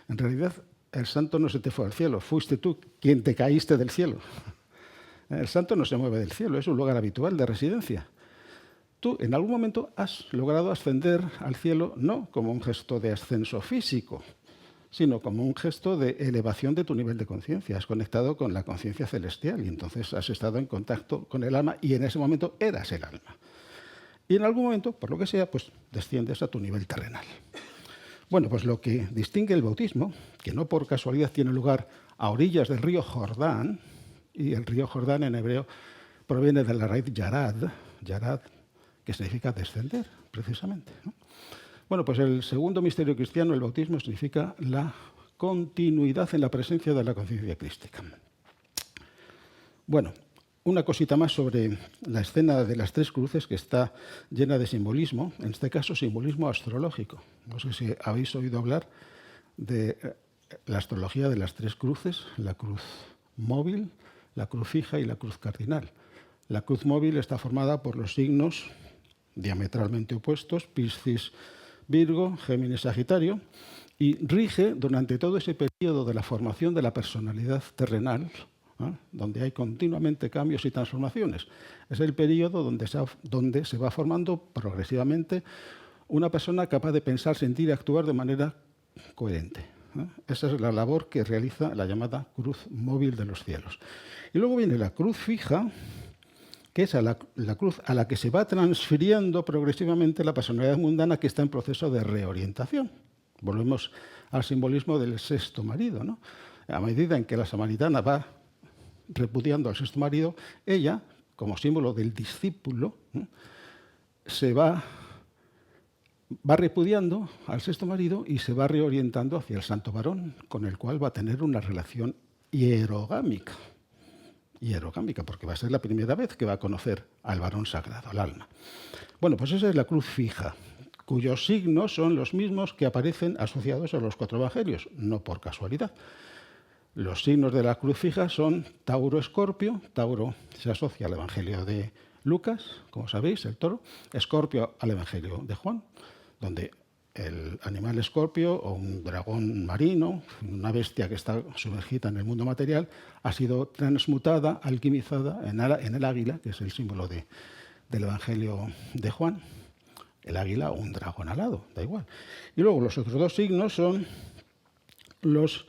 En realidad, el santo no se te fue al cielo, fuiste tú quien te caíste del cielo. El santo no se mueve del cielo, es un lugar habitual de residencia. Tú en algún momento has logrado ascender al cielo no como un gesto de ascenso físico, sino como un gesto de elevación de tu nivel de conciencia. Has conectado con la conciencia celestial y entonces has estado en contacto con el alma y en ese momento eras el alma. Y en algún momento, por lo que sea, pues desciendes a tu nivel terrenal. Bueno, pues lo que distingue el bautismo, que no por casualidad tiene lugar a orillas del río Jordán, y el río Jordán en hebreo proviene de la raíz yarad, que significa descender, precisamente, ¿no? Bueno, pues el segundo misterio cristiano, el bautismo, significa la continuidad en la presencia de la conciencia crística. Bueno, una cosita más sobre la escena de las tres cruces, que está llena de simbolismo, en este caso simbolismo astrológico. No sé si habéis oído hablar de la astrología de las tres cruces, la cruz móvil, la cruz fija y la cruz cardinal. La cruz móvil está formada por los signos diametralmente opuestos, Piscis, Virgo, Géminis, Sagitario, y rige durante todo ese periodo de la formación de la personalidad terrenal, donde hay continuamente cambios y transformaciones. Es el periodo donde se va formando progresivamente una persona capaz de pensar, sentir y actuar de manera coherente. Esa es la labor que realiza la llamada cruz móvil de los cielos. Y luego viene la cruz fija, que es la cruz a la que se va transfiriendo progresivamente la personalidad mundana, que está en proceso de reorientación. Volvemos al simbolismo del sexto marido, ¿no? A medida en que la samaritana va repudiando al sexto marido, ella, como símbolo del discípulo, se va repudiando al sexto marido y se va reorientando hacia el santo varón, con el cual va a tener una relación hierogámica. Hierogámica, porque va a ser la primera vez que va a conocer al varón sagrado, al alma. Bueno, pues esa es la cruz fija, cuyos signos son los mismos que aparecen asociados a los 4 evangelios, no por casualidad. Los signos de la cruz fija son Tauro-Escorpio. Tauro se asocia al evangelio de Lucas, como sabéis, el toro. Escorpio al evangelio de Juan, donde el animal escorpio o un dragón marino, una bestia que está sumergida en el mundo material, ha sido transmutada, alquimizada en el águila, que es el símbolo del Evangelio de Juan. El águila o un dragón alado, da igual. Y luego los otros 2 signos son los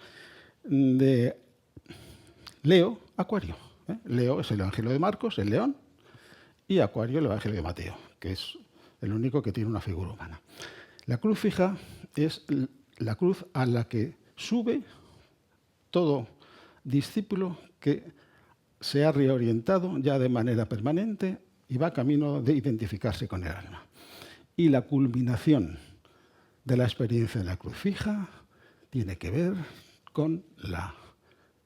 de Leo, Acuario. Leo es el Evangelio de Marcos, el león, y Acuario el Evangelio de Mateo, que es el único que tiene una figura humana. La cruz fija es la cruz a la que sube todo discípulo que se ha reorientado ya de manera permanente y va camino de identificarse con el alma. Y la culminación de la experiencia de la cruz fija tiene que ver con la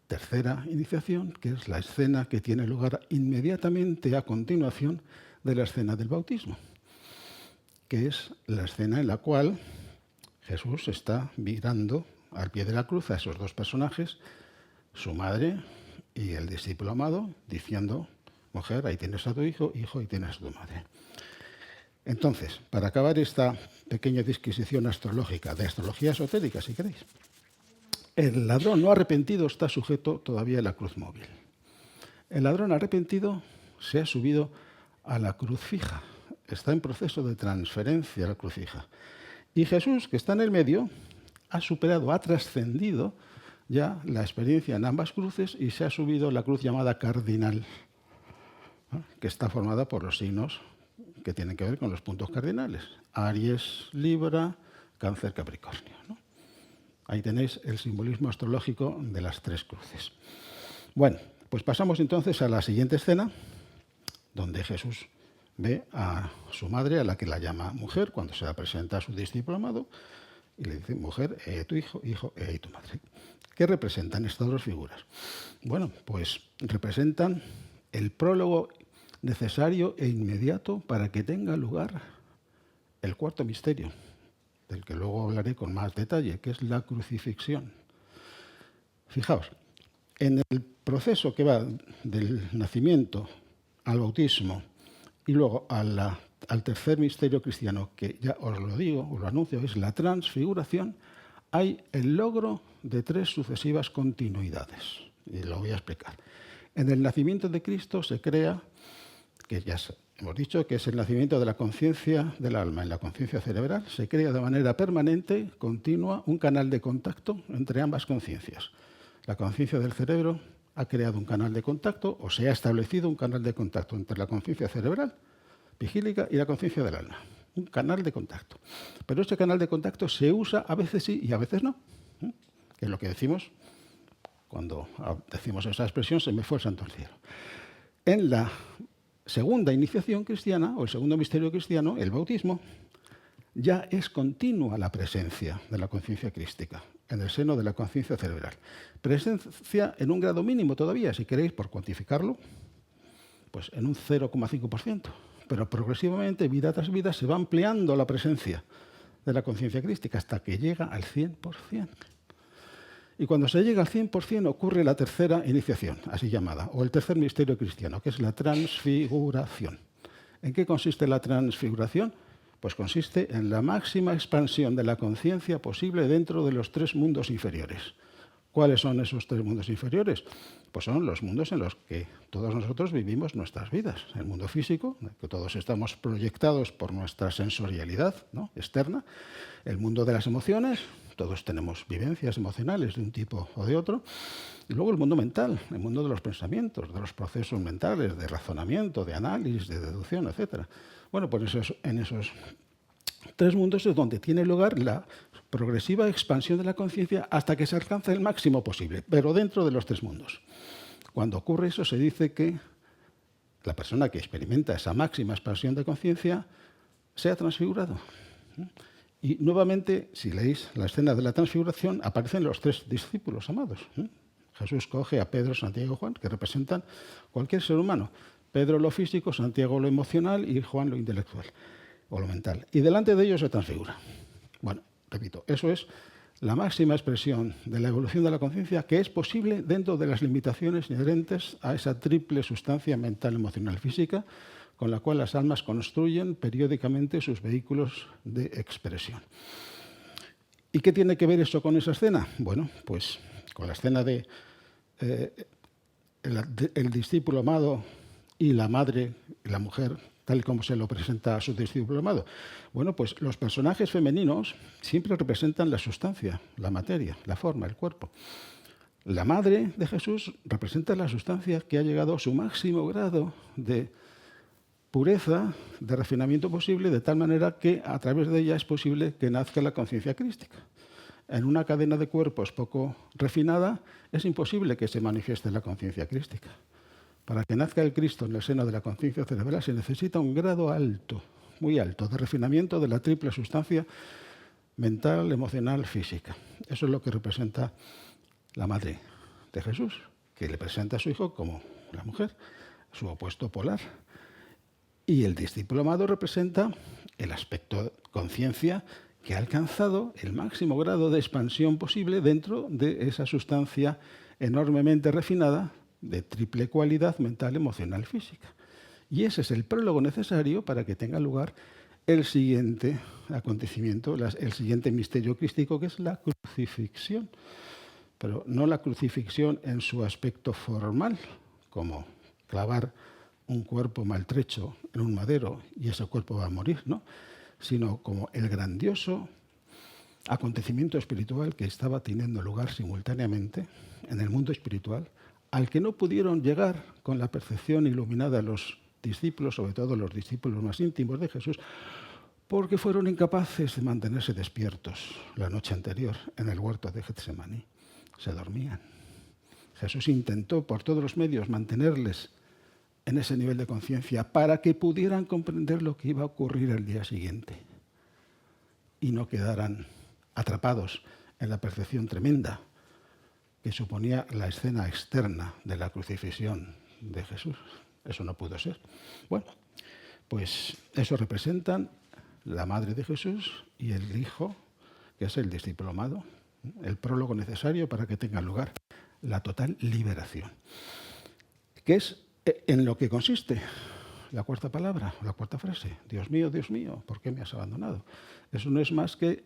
tercera iniciación, que es la escena que tiene lugar inmediatamente a continuación de la escena del bautismo, que es la escena en la cual Jesús está mirando al pie de la cruz a esos 2 personajes, su madre y el discípulo amado, diciendo: mujer, ahí tienes a tu hijo, hijo, ahí tienes a tu madre. Entonces, para acabar esta pequeña disquisición astrológica, de astrología esotérica, si queréis, el ladrón no arrepentido está sujeto todavía a la cruz móvil. El ladrón arrepentido se ha subido a la cruz fija. Está en proceso de transferencia a la cruz fija. Y Jesús, que está en el medio, ha superado, ha trascendido ya la experiencia en ambas cruces y se ha subido a la cruz llamada cardinal, ¿no? Que está formada por los signos que tienen que ver con los puntos cardinales. Aries, Libra, Cáncer, Capricornio, ¿no? Ahí tenéis el simbolismo astrológico de las 3 cruces. Bueno, pues pasamos entonces a la siguiente escena, donde Jesús ve a su madre, a la que la llama mujer, cuando se la presenta a su discípulo amado, y le dice: mujer, tu hijo, hijo, tu madre. ¿Qué representan estas 2 figuras? Bueno, pues representan el prólogo necesario e inmediato para que tenga lugar el 4.º misterio, del que luego hablaré con más detalle, que es la crucifixión. Fijaos, en el proceso que va del nacimiento al bautismo y luego al tercer misterio cristiano, que ya os lo digo, os lo anuncio, es la transfiguración, hay el logro de 3 sucesivas continuidades. Y lo voy a explicar. En el nacimiento de Cristo se crea, que ya hemos dicho que es el nacimiento de la conciencia del alma en la conciencia cerebral, se crea de manera permanente, continua, un canal de contacto entre ambas conciencias. La conciencia del cerebro ha creado un canal de contacto, o se ha establecido un canal de contacto entre la conciencia cerebral, vigílica, y la conciencia del alma. Un canal de contacto. Pero este canal de contacto se usa a veces sí y a veces no. Que es lo que decimos cuando decimos esa expresión: se me fue el santo al cielo. En la segunda iniciación cristiana, o el segundo misterio cristiano, el bautismo, ya es continua la presencia de la conciencia crística en el seno de la conciencia cerebral. Presencia en un grado mínimo todavía, si queréis, por cuantificarlo, pues en un 0,5%. Pero progresivamente, vida tras vida, se va ampliando la presencia de la conciencia crística hasta que llega al 100%. Y cuando se llega al 100% ocurre la tercera iniciación, así llamada, o el tercer misterio cristiano, que es la transfiguración. ¿En qué consiste la transfiguración? Pues consiste en la máxima expansión de la conciencia posible dentro de los 3 mundos inferiores. ¿Cuáles son esos 3 mundos inferiores? Pues son los mundos en los que todos nosotros vivimos nuestras vidas. El mundo físico, en el que todos estamos proyectados por nuestra sensorialidad, ¿no?, externa. El mundo de las emociones, todos tenemos vivencias emocionales de un tipo o de otro. Y luego el mundo mental, el mundo de los pensamientos, de los procesos mentales, de razonamiento, de análisis, de deducción, etc. Bueno, pues en esos tres mundos es donde tiene lugar la progresiva expansión de la conciencia hasta que se alcanza el máximo posible, pero dentro de los tres mundos. Cuando ocurre eso, se dice que la persona que experimenta esa máxima expansión de conciencia se ha transfigurado. Y nuevamente, si leéis la escena de la transfiguración, aparecen los tres discípulos amados. Jesús coge a Pedro, Santiago y Juan, que representan cualquier ser humano. Pedro lo físico, Santiago lo emocional y Juan lo intelectual o lo mental. Y delante de ellos se transfigura. Bueno, repito, eso es la máxima expresión de la evolución de la conciencia que es posible dentro de las limitaciones inherentes a esa triple sustancia mental, emocional, física, con la cual las almas construyen periódicamente sus vehículos de expresión. ¿Y qué tiene que ver eso con esa escena? Bueno, pues con la escena de el discípulo amado y la madre, la mujer, tal y como se lo presenta a su discípulo amado. Bueno, pues los personajes femeninos siempre representan la sustancia, la materia, la forma, el cuerpo. La madre de Jesús representa la sustancia que ha llegado a su máximo grado de pureza, de refinamiento posible, de tal manera que a través de ella es posible que nazca la conciencia crística. En una cadena de cuerpos poco refinada es imposible que se manifieste la conciencia crística. Para que nazca el Cristo en el seno de la conciencia cerebral se necesita un grado alto, muy alto, de refinamiento de la triple sustancia mental, emocional, física. Eso es lo que representa la madre de Jesús, que le presenta a su hijo como la mujer, su opuesto polar. Y el discípulo amado representa el aspecto conciencia que ha alcanzado el máximo grado de expansión posible dentro de esa sustancia enormemente refinada de triple cualidad mental, emocional, física. Y ese es el prólogo necesario para que tenga lugar el siguiente acontecimiento, el siguiente misterio crístico, que es la crucifixión. Pero no la crucifixión en su aspecto formal, como clavar un cuerpo maltrecho en un madero y ese cuerpo va a morir, ¿no? Sino como el grandioso acontecimiento espiritual que estaba teniendo lugar simultáneamente en el mundo espiritual, al que no pudieron llegar con la percepción iluminada los discípulos, sobre todo los discípulos más íntimos de Jesús, porque fueron incapaces de mantenerse despiertos la noche anterior en el huerto de Getsemaní. Se dormían. Jesús intentó por todos los medios mantenerles en ese nivel de conciencia para que pudieran comprender lo que iba a ocurrir el día siguiente y no quedaran atrapados en la percepción tremenda que suponía la escena externa de la crucifixión de Jesús. Eso no pudo ser. Bueno, pues eso representan la madre de Jesús y el hijo, que es el discípulo amado, el prólogo necesario para que tenga lugar la total liberación. ¿Qué es en lo que consiste la cuarta palabra, la cuarta frase? Dios mío, ¿por qué me has abandonado? Eso no es más que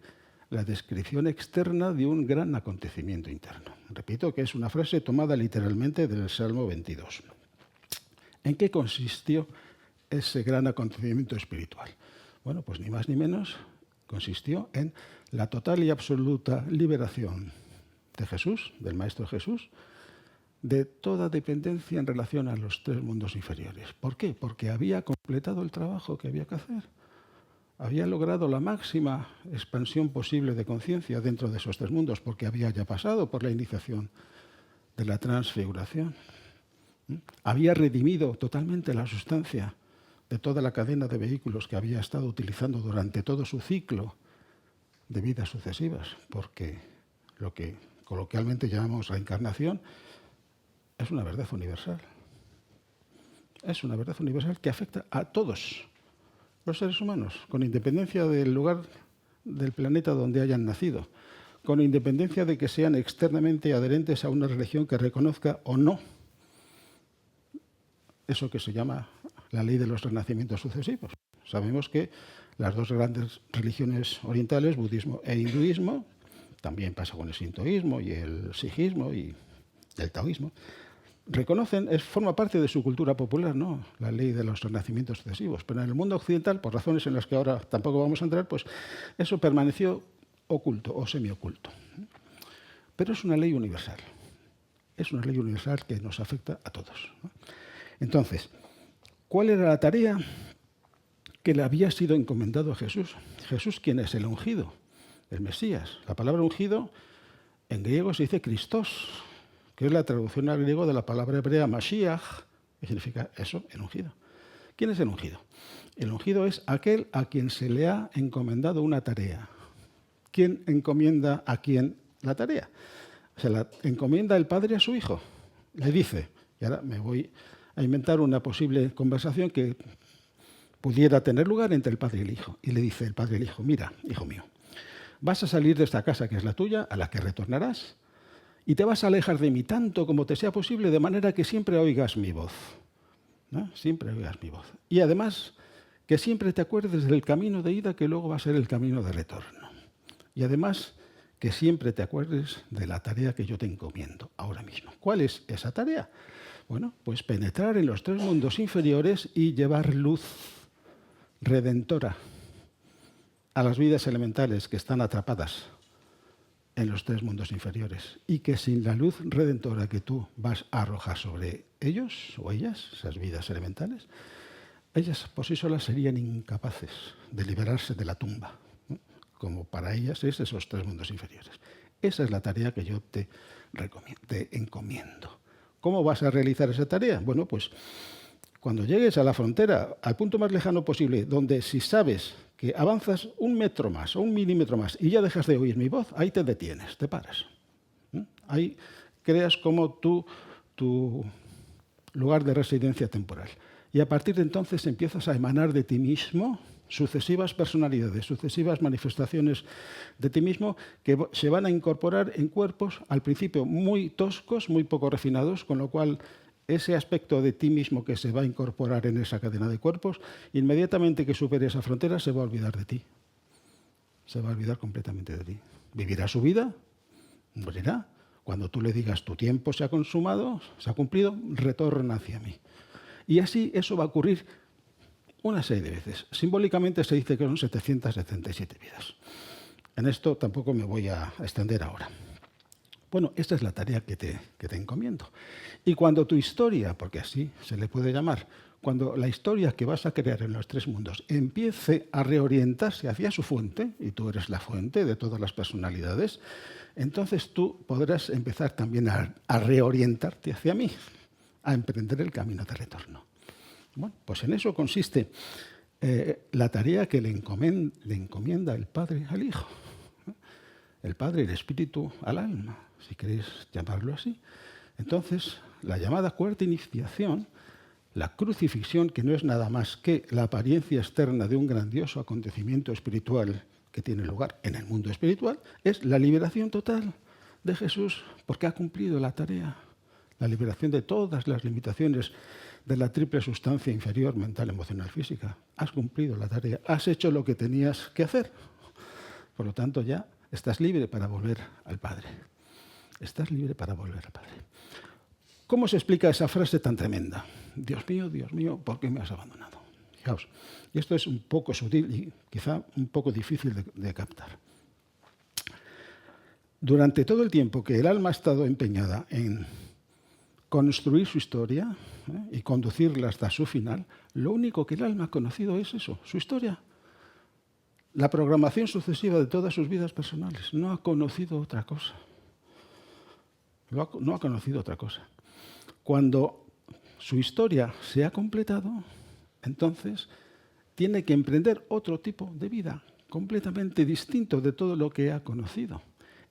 la descripción externa de un gran acontecimiento interno. Repito que es una frase tomada literalmente del Salmo 22. ¿En qué consistió ese gran acontecimiento espiritual? Bueno, pues ni más ni menos consistió en la total y absoluta liberación de Jesús, del Maestro Jesús, de toda dependencia en relación a los tres mundos inferiores. ¿Por qué? Porque había completado el trabajo que había que hacer. Había logrado la máxima expansión posible de conciencia dentro de esos tres mundos, porque había ya pasado por la iniciación de la transfiguración. Había redimido totalmente la sustancia de toda la cadena de vehículos que había estado utilizando durante todo su ciclo de vidas sucesivas, porque lo que coloquialmente llamamos reencarnación es una verdad universal. Es una verdad universal que afecta a todos los seres humanos, con independencia del lugar del planeta donde hayan nacido, con independencia de que sean externamente adherentes a una religión que reconozca o no eso que se llama la ley de los renacimientos sucesivos. Sabemos que las dos grandes religiones orientales, budismo e hinduismo, también pasa con el sintoísmo y el sijismo y el taoísmo, reconocen, forma parte de su cultura popular, ¿no?, la ley de los renacimientos sucesivos. Pero en el mundo occidental, por razones en las que ahora tampoco vamos a entrar, pues eso permaneció oculto o semioculto. Pero es una ley universal. Es una ley universal que nos afecta a todos. Entonces, ¿cuál era la tarea que le había sido encomendado a Jesús? Jesús, ¿quién es? El ungido, el Mesías. La palabra ungido en griego se dice Christos, que es la traducción al griego de la palabra hebrea Mashiach, que significa eso, el ungido. ¿Quién es el ungido? El ungido es aquel a quien se le ha encomendado una tarea. ¿Quién encomienda a quién la tarea? Se la encomienda el padre a su hijo. Le dice, y ahora me voy a inventar una posible conversación que pudiera tener lugar entre el padre y el hijo. Y le dice el padre al hijo, mira, hijo mío, vas a salir de esta casa que es la tuya, a la que retornarás, y te vas a alejar de mí tanto como te sea posible, de manera que siempre oigas mi voz. ¿No? Siempre oigas mi voz. Y además, que siempre te acuerdes del camino de ida que luego va a ser el camino de retorno. Y además, que siempre te acuerdes de la tarea que yo te encomiendo ahora mismo. ¿Cuál es esa tarea? Bueno, pues penetrar en los 3 mundos inferiores y llevar luz redentora a las vidas elementales que están atrapadas en los 3 mundos inferiores y que sin la luz redentora que tú vas a arrojar sobre ellos o ellas, esas vidas elementales, ellas por sí solas serían incapaces de liberarse de la tumba, ¿no? Como para ellas es esos 3 mundos inferiores. Esa es la tarea que yo te encomiendo. ¿Cómo vas a realizar esa tarea? Bueno, pues cuando llegues a la frontera, al punto más lejano posible, donde si sabes que avanzas 1 metro más o 1 milímetro más y ya dejas de oír mi voz, ahí te detienes, te paras. Ahí creas como tu lugar de residencia temporal. Y a partir de entonces empiezas a emanar de ti mismo sucesivas personalidades, sucesivas manifestaciones de ti mismo que se van a incorporar en cuerpos al principio muy toscos, muy poco refinados, con lo cual ese aspecto de ti mismo que se va a incorporar en esa cadena de cuerpos, inmediatamente que supere esa frontera se va a olvidar de ti. Se va a olvidar completamente de ti. Vivirá su vida, morirá. Cuando tú le digas tu tiempo se ha consumado, se ha cumplido, retorna hacia mí. Y así eso va a ocurrir una serie de veces. Simbólicamente se dice que son 777 vidas. En esto tampoco me voy a extender ahora. Bueno, esta es la tarea que te encomiendo. Y cuando tu historia, porque así se le puede llamar, cuando la historia que vas a crear en los 3 mundos empiece a reorientarse hacia su fuente, y tú eres la fuente de todas las personalidades, entonces tú podrás empezar también a reorientarte hacia mí, a emprender el camino de retorno. Bueno, pues en eso consiste la tarea que le encomienda el Padre al Hijo, el Padre y el Espíritu al alma, si queréis llamarlo así. Entonces, la llamada cuarta iniciación, la crucifixión, que no es nada más que la apariencia externa de un grandioso acontecimiento espiritual que tiene lugar en el mundo espiritual, es la liberación total de Jesús, porque ha cumplido la tarea, la liberación de todas las limitaciones de la triple sustancia inferior, mental, emocional, física. Has cumplido la tarea, has hecho lo que tenías que hacer. Por lo tanto, ya estás libre para volver al Padre. Estás libre para volver al Padre. ¿Cómo se explica esa frase tan tremenda? Dios mío, ¿por qué me has abandonado? Fijaos, y esto es un poco sutil y quizá un poco difícil de captar. Durante todo el tiempo que el alma ha estado empeñada en construir su historia y conducirla hasta su final, lo único que el alma ha conocido es eso, su historia. La programación sucesiva de todas sus vidas personales. No ha conocido otra cosa. No ha conocido otra cosa. Cuando su historia se ha completado, entonces tiene que emprender otro tipo de vida, completamente distinto de todo lo que ha conocido.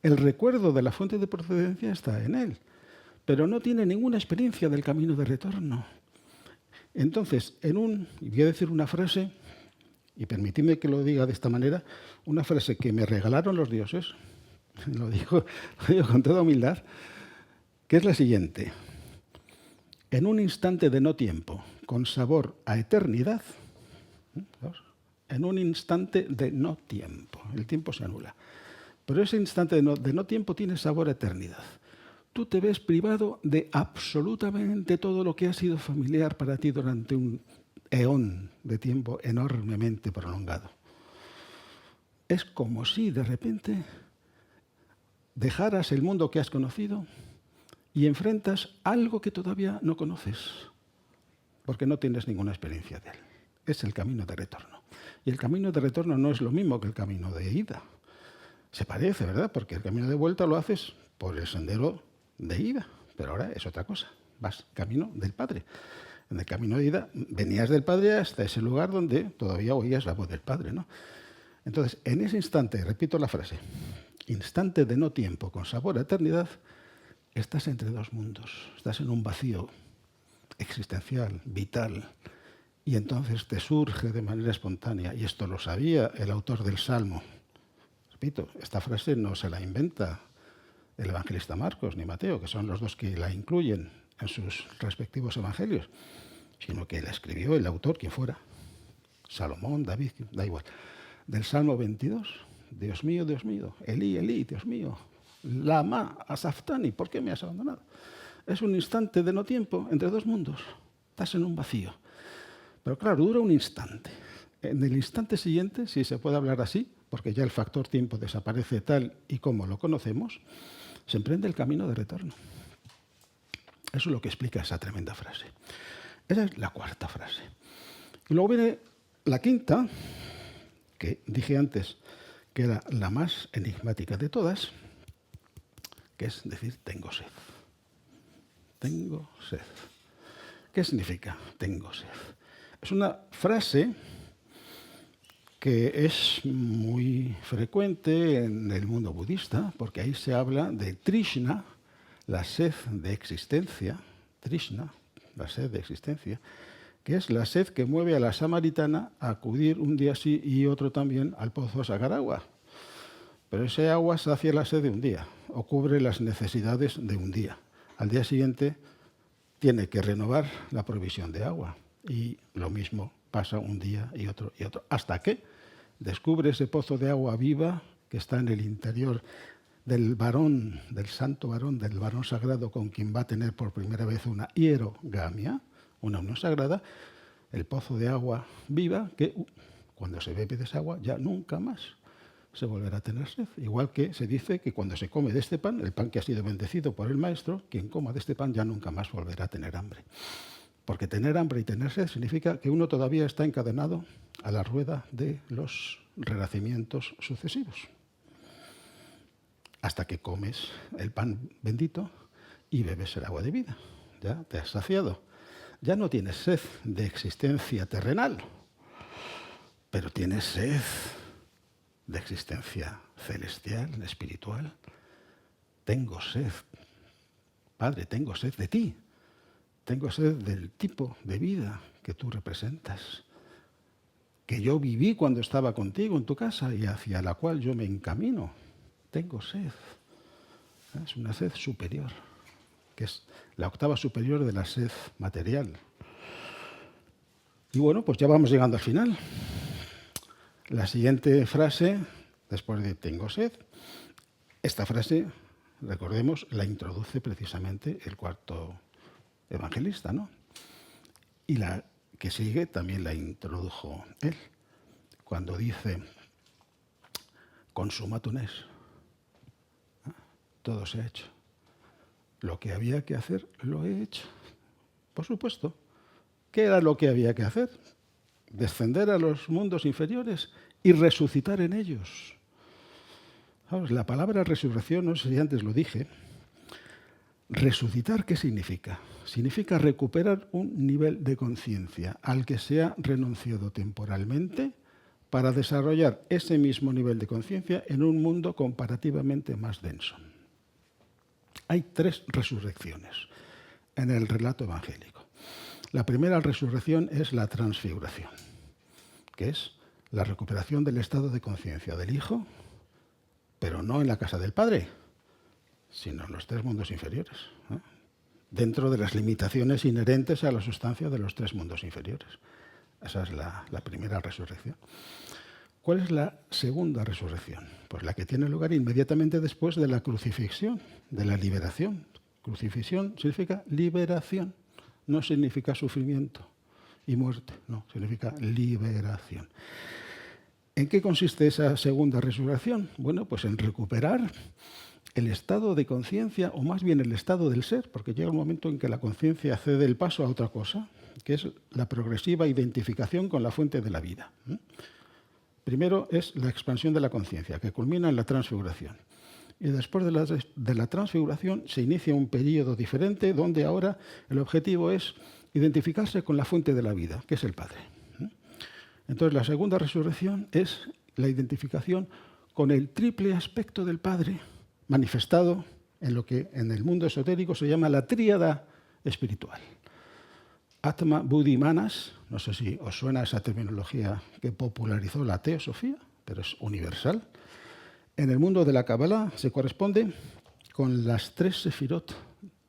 El recuerdo de la fuente de procedencia está en él, pero no tiene ninguna experiencia del camino de retorno. Entonces, y voy a decir una frase, y permitidme que lo diga de esta manera, una frase que me regalaron los dioses, lo digo con toda humildad, que es la siguiente: en un instante de no tiempo, con sabor a eternidad, en un instante de no tiempo, el tiempo se anula, pero ese instante de no tiempo tiene sabor a eternidad. Tú te ves privado de absolutamente todo lo que ha sido familiar para ti durante un eón de tiempo enormemente prolongado. es como si de repente dejaras el mundo que has conocido y enfrentas algo que todavía no conoces, porque no tienes ninguna experiencia de él. Es el camino de retorno. Y el camino de retorno no es lo mismo que el camino de ida. Se parece, ¿verdad? Porque el camino de vuelta lo haces por el sendero de ida, pero ahora es otra cosa. Vas camino del Padre. En el camino de ida venías del Padre hasta ese lugar donde todavía oías la voz del Padre, ¿no? Entonces, en ese instante, repito la frase, instante de no tiempo con sabor a eternidad, estás entre dos mundos, estás en un vacío existencial, vital, y entonces te surge de manera espontánea, y esto lo sabía el autor del Salmo. Repito, esta frase no se la inventa el evangelista Marcos ni Mateo, que son los dos que la incluyen en sus respectivos evangelios, sino que la escribió el autor, quien fuera, Salomón, David, da igual, del Salmo 22. Dios mío, Elí, Elí, Dios mío, lama asaftani, ¿por qué me has abandonado? Es un instante de no tiempo entre dos mundos. Estás en un vacío. Pero claro, dura un instante. En el instante siguiente, si se puede hablar así, porque ya el factor tiempo desaparece tal y como lo conocemos, se emprende el camino de retorno. Eso es lo que explica esa tremenda frase. Esa es la cuarta frase. Y luego viene la quinta, que dije antes que era la más enigmática de todas, que es decir, tengo sed. Tengo sed. ¿Qué significa tengo sed? Es una frase que es muy frecuente en el mundo budista, porque ahí se habla de Trishna, la sed de existencia, Trishna, la sed de existencia, que es la sed que mueve a la samaritana a acudir un día sí y otro también al pozo a sacar agua. Pero ese agua sacia la sed de un día, o cubre las necesidades de un día. Al día siguiente tiene que renovar la provisión de agua. Y lo mismo pasa un día y otro, hasta que descubre ese pozo de agua viva que está en el interior del varón, del santo varón, del varón sagrado con quien va a tener por primera vez una hierogamia, una unión sagrada, el pozo de agua viva que cuando se bebe de esa agua ya nunca más se volverá a tener sed. Igual que se dice que cuando se come de este pan, el pan que ha sido bendecido por el Maestro, quien coma de este pan ya nunca más volverá a tener hambre. Porque tener hambre y tener sed significa que uno todavía está encadenado a la rueda de los renacimientos sucesivos. Hasta que comes el pan bendito y bebes el agua de vida. Ya te has saciado. Ya no tienes sed de existencia terrenal, pero tienes sed de existencia celestial, espiritual. Tengo sed, Padre, tengo sed de ti. Tengo sed del tipo de vida que tú representas, que yo viví cuando estaba contigo en tu casa y hacia la cual yo me encamino. Tengo sed. Es una sed superior, que es la octava superior de la sed material. Y bueno, pues ya vamos llegando al final. La siguiente frase, después de tengo sed, esta frase, recordemos, la introduce precisamente el cuarto evangelista, ¿no? Y la que sigue también la introdujo él, cuando dice, consumatum est, todo se ha hecho. Lo que había que hacer, lo he hecho. Por supuesto. ¿Qué era lo que había que hacer? Descender a los mundos inferiores y resucitar en ellos. Vamos, la palabra resurrección, no sé si antes lo dije. Resucitar, ¿qué significa? Significa recuperar un nivel de conciencia al que se ha renunciado temporalmente para desarrollar ese mismo nivel de conciencia en un mundo comparativamente más denso. Hay 3 resurrecciones en el relato evangélico. La primera resurrección es la transfiguración, que es la recuperación del estado de conciencia del Hijo, pero no en la casa del Padre, sino en los 3 mundos inferiores, ¿eh? Dentro de las limitaciones inherentes a la sustancia de los 3 mundos inferiores. Esa es la primera resurrección. ¿Cuál es la segunda resurrección? Pues la que tiene lugar inmediatamente después de la crucifixión, de la liberación. Crucifixión significa liberación, no significa sufrimiento y muerte, no, significa liberación. ¿En qué consiste esa segunda resurrección? Bueno, pues en recuperar el estado de conciencia, o más bien el estado del ser, porque llega un momento en que la conciencia cede el paso a otra cosa, que es la progresiva identificación con la fuente de la vida. Primero es la expansión de la conciencia, que culmina en la transfiguración. Y después de la transfiguración se inicia un periodo diferente donde ahora el objetivo es identificarse con la fuente de la vida, que es el Padre. Entonces la segunda resurrección es la identificación con el triple aspecto del Padre, manifestado en lo que en el mundo esotérico se llama la tríada espiritual. Atma, Buddhi, Manas, no sé si os suena esa terminología que popularizó la teosofía, pero es universal. En el mundo de la Kabbalah se corresponde con las 3 sefirot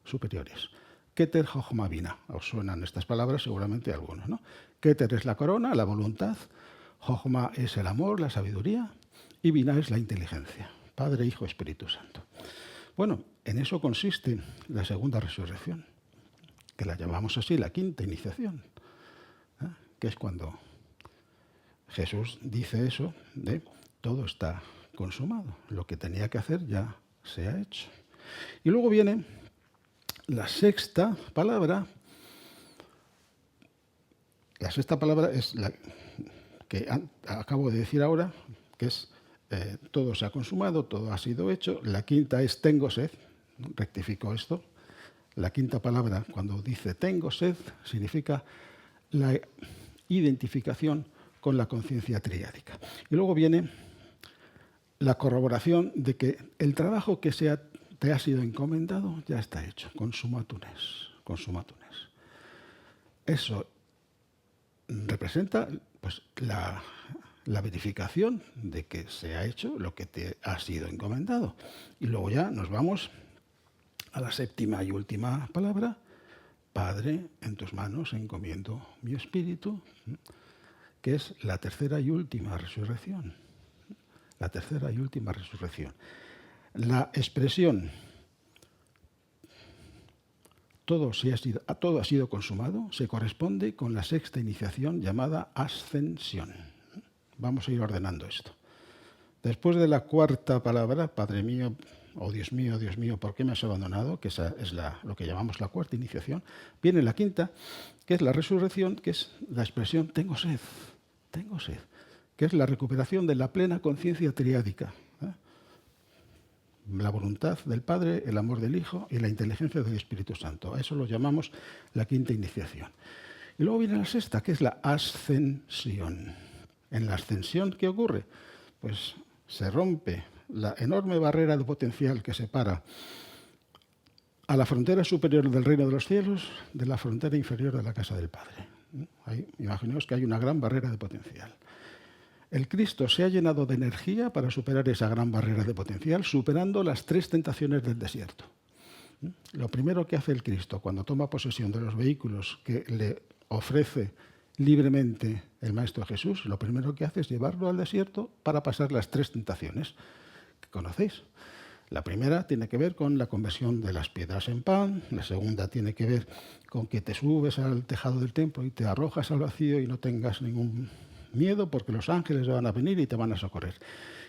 superiores. Keter, Jochma, Binah. Os suenan estas palabras seguramente a algunos, ¿no? Keter es la corona, la voluntad. Jochma es el amor, la sabiduría. Y Binah es la inteligencia. Padre, Hijo, Espíritu Santo. Bueno, en eso consiste la segunda resurrección, que la llamamos así la quinta iniciación, que es cuando Jesús dice eso de todo está consumado, lo que tenía que hacer ya se ha hecho. Y luego viene la sexta palabra. La sexta palabra es la que acabo de decir ahora, que es todo se ha consumado, todo ha sido hecho. La quinta es tengo sed, rectifico esto. La quinta palabra, cuando dice tengo sed, significa la identificación con la conciencia triádica. Y luego viene la corroboración de que el trabajo que te ha sido encomendado ya está hecho. Consumatunes. Eso representa pues, la verificación de que se ha hecho lo que te ha sido encomendado. Y luego ya nos vamos a la séptima y última palabra. Padre, en tus manos encomiendo mi espíritu, que es la tercera y última resurrección. La tercera y última resurrección. La expresión todo ha sido consumado se corresponde con la sexta iniciación llamada ascensión. Vamos a ir ordenando esto. Después de la cuarta palabra, Padre mío, Dios mío, ¿por qué me has abandonado? Que esa es lo que llamamos la cuarta iniciación. Viene la quinta, que es la resurrección, que es la expresión tengo sed, que es la recuperación de la plena conciencia triádica. La voluntad del Padre, el amor del Hijo y la inteligencia del Espíritu Santo. A eso lo llamamos la quinta iniciación. Y luego viene la sexta, que es la ascensión. En la ascensión, ¿qué ocurre? Pues se rompe la enorme barrera de potencial que separa a la frontera superior del reino de los cielos de la frontera inferior de la casa del Padre. Imaginaos que hay una gran barrera de potencial. El Cristo se ha llenado de energía para superar esa gran barrera de potencial, superando las 3 tentaciones del desierto. Lo primero que hace el Cristo cuando toma posesión de los vehículos que le ofrece libremente el Maestro Jesús, lo primero que hace es llevarlo al desierto para pasar las 3 tentaciones que conocéis. La primera tiene que ver con la conversión de las piedras en pan, la segunda tiene que ver con que te subes al tejado del templo y te arrojas al vacío y no tengas ningún miedo porque los ángeles van a venir y te van a socorrer.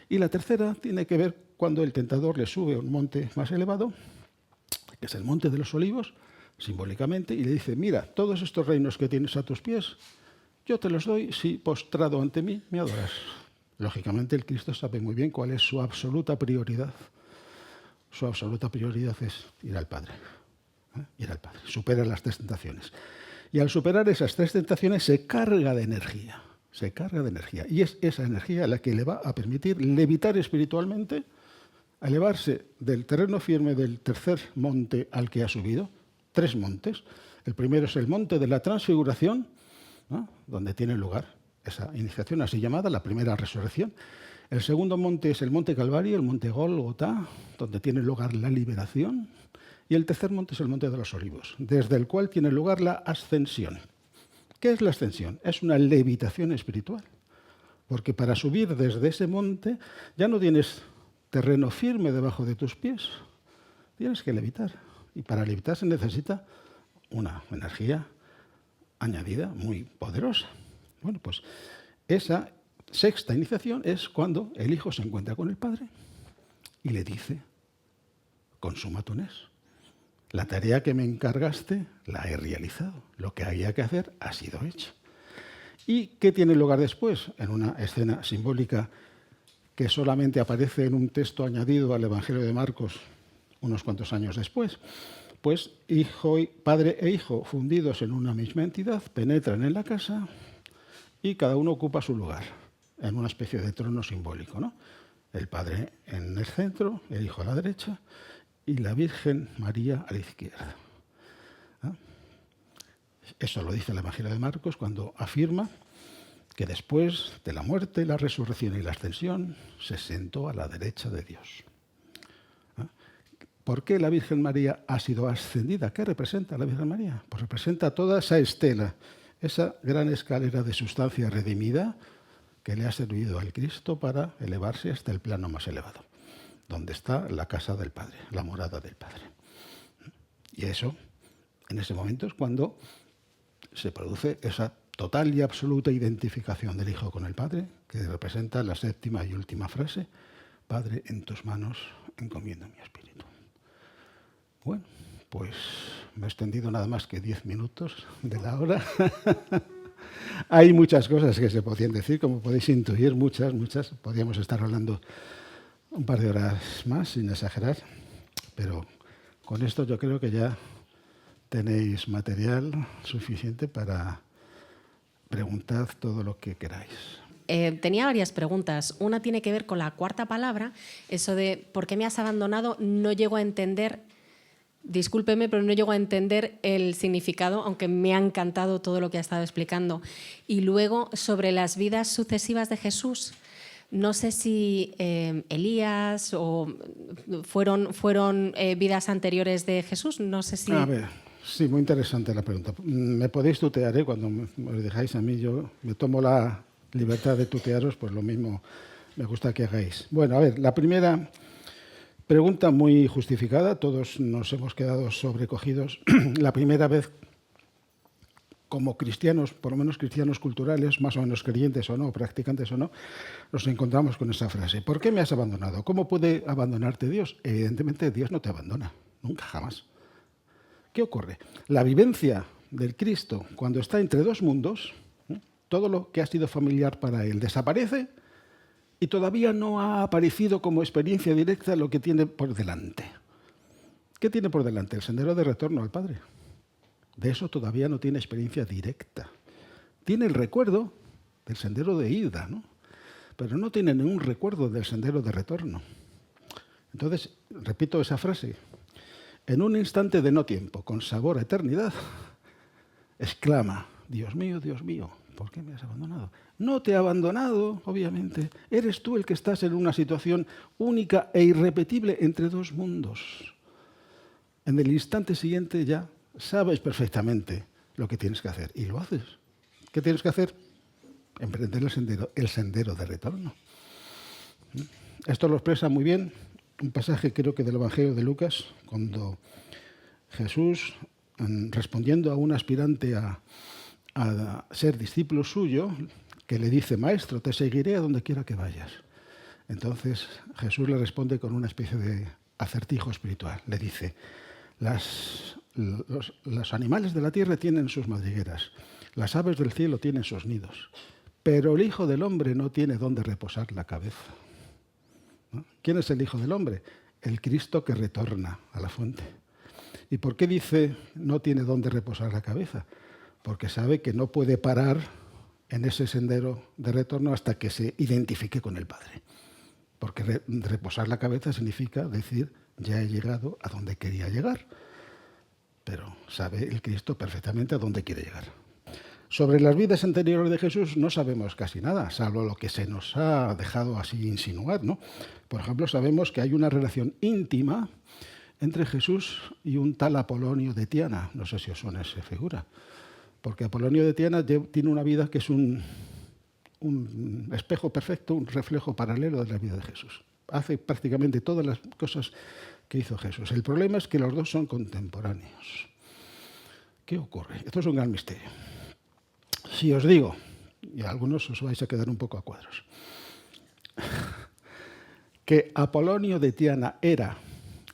Y la tercera tiene que ver cuando el tentador le sube a un monte más elevado, que es el monte de los olivos, simbólicamente, y le dice, mira, todos estos reinos que tienes a tus pies, yo te los doy si postrado ante mí me adoras. Lógicamente el Cristo sabe muy bien cuál es su absoluta prioridad. Su absoluta prioridad es ir al Padre. Ir al Padre. Supera las 3 tentaciones. Y al superar esas 3 tentaciones se carga de energía. Se carga de energía. Y es esa energía la que le va a permitir levitar espiritualmente, a elevarse del terreno firme del tercer monte al que ha subido. 3 montes. El primero es el monte de la transfiguración, ¿no? Donde tiene lugar esa iniciación así llamada, la primera resurrección. El segundo monte es el monte Calvario, el monte Gólgota, donde tiene lugar la liberación. Y el tercer monte es el monte de los Olivos, desde el cual tiene lugar la ascensión. ¿Qué es la ascensión? Es una levitación espiritual. Porque para subir desde ese monte ya no tienes terreno firme debajo de tus pies. Tienes que levitar. Y para levitar se necesita una energía añadida muy poderosa. Bueno, pues esa sexta iniciación es cuando el hijo se encuentra con el padre y le dice, consúmatum est. La tarea que me encargaste la he realizado. Lo que había que hacer ha sido hecho. ¿Y qué tiene lugar después? En una escena simbólica que solamente aparece en un texto añadido al Evangelio de Marcos unos cuantos años después. Pues padre e hijo fundidos en una misma entidad penetran en la casa y cada uno ocupa su lugar en una especie de trono simbólico, ¿no? El padre en el centro, el hijo a la derecha y la Virgen María a la izquierda. ¿Ah? Eso lo dice el Evangelio de Marcos cuando afirma que después de la muerte, la resurrección y la ascensión se sentó a la derecha de Dios. ¿Ah? ¿Por qué la Virgen María ha sido ascendida? ¿Qué representa la Virgen María? Pues representa toda esa estela, esa gran escalera de sustancia redimida que le ha servido al Cristo para elevarse hasta el plano más elevado, donde está la casa del Padre, la morada del Padre. Y eso, en ese momento, es cuando se produce esa total y absoluta identificación del Hijo con el Padre, que representa la séptima y última frase, Padre, en tus manos encomiendo mi espíritu. Bueno, pues me he extendido nada más que 10 minutos de la hora. Hay muchas cosas que se podían decir, como podéis intuir, muchas. Podríamos estar hablando un par de horas más, sin exagerar, pero con esto yo creo que ya tenéis material suficiente para preguntad todo lo que queráis. Tenía varias preguntas. Una tiene que ver con la cuarta palabra, eso de ¿por qué me has abandonado? No llego a entender, discúlpeme, pero no llego a entender el significado, aunque me ha encantado todo lo que ha estado explicando. Y luego, sobre las vidas sucesivas de Jesús, no sé si Elías o fueron vidas anteriores de Jesús, no sé si... A ver, sí, muy interesante la pregunta. Me podéis tutear, cuando me dejáis a mí, yo me tomo la libertad de tutearos, pues lo mismo me gusta que hagáis. Bueno, a ver, la primera pregunta muy justificada, todos nos hemos quedado sobrecogidos. La primera vez como cristianos, por lo menos cristianos culturales, más o menos creyentes o no, practicantes o no, nos encontramos con esa frase. ¿Por qué me has abandonado? ¿Cómo puede abandonarte Dios? Evidentemente Dios no te abandona, nunca, jamás. ¿Qué ocurre? La vivencia del Cristo cuando está entre dos mundos, todo lo que ha sido familiar para él desaparece y todavía no ha aparecido como experiencia directa lo que tiene por delante. ¿Qué tiene por delante? El sendero de retorno al Padre. De eso todavía no tiene experiencia directa. Tiene el recuerdo del sendero de ida, ¿no? Pero no tiene ningún recuerdo del sendero de retorno. Entonces, repito esa frase. En un instante de no tiempo, con sabor a eternidad, exclama, Dios mío, ¿por qué me has abandonado? No te he abandonado, obviamente. Eres tú el que estás en una situación única e irrepetible entre dos mundos. En el instante siguiente ya sabes perfectamente lo que tienes que hacer y lo haces. ¿Qué tienes que hacer? Emprender el sendero de retorno. Esto lo expresa muy bien un pasaje, creo que del Evangelio de Lucas, cuando Jesús, respondiendo a un aspirante a ser discípulo suyo, que le dice, Maestro, te seguiré a donde quiera que vayas. Entonces Jesús le responde con una especie de acertijo espiritual. Le dice, los animales de la tierra tienen sus madrigueras, las aves del cielo tienen sus nidos, pero el Hijo del Hombre no tiene dónde reposar la cabeza. ¿No? ¿Quién es el Hijo del Hombre? El Cristo que retorna a la fuente. ¿Y por qué dice no tiene dónde reposar la cabeza? Porque sabe que no puede parar en ese sendero de retorno hasta que se identifique con el Padre. Porque reposar la cabeza significa decir, ya he llegado a donde quería llegar. Pero sabe el Cristo perfectamente a dónde quiere llegar. Sobre las vidas anteriores de Jesús no sabemos casi nada, salvo lo que se nos ha dejado así insinuar, ¿no? Por ejemplo, sabemos que hay una relación íntima entre Jesús y un tal Apolonio de Tiana. No sé si os suena esa figura. Porque Apolonio de Tiana tiene una vida que es un espejo perfecto, un reflejo paralelo de la vida de Jesús. Hace prácticamente todas las cosas que hizo Jesús. El problema es que los dos son contemporáneos. ¿Qué ocurre? Esto es un gran misterio. Si os digo, y algunos os vais a quedar un poco a cuadros. Que Apolonio de Tiana era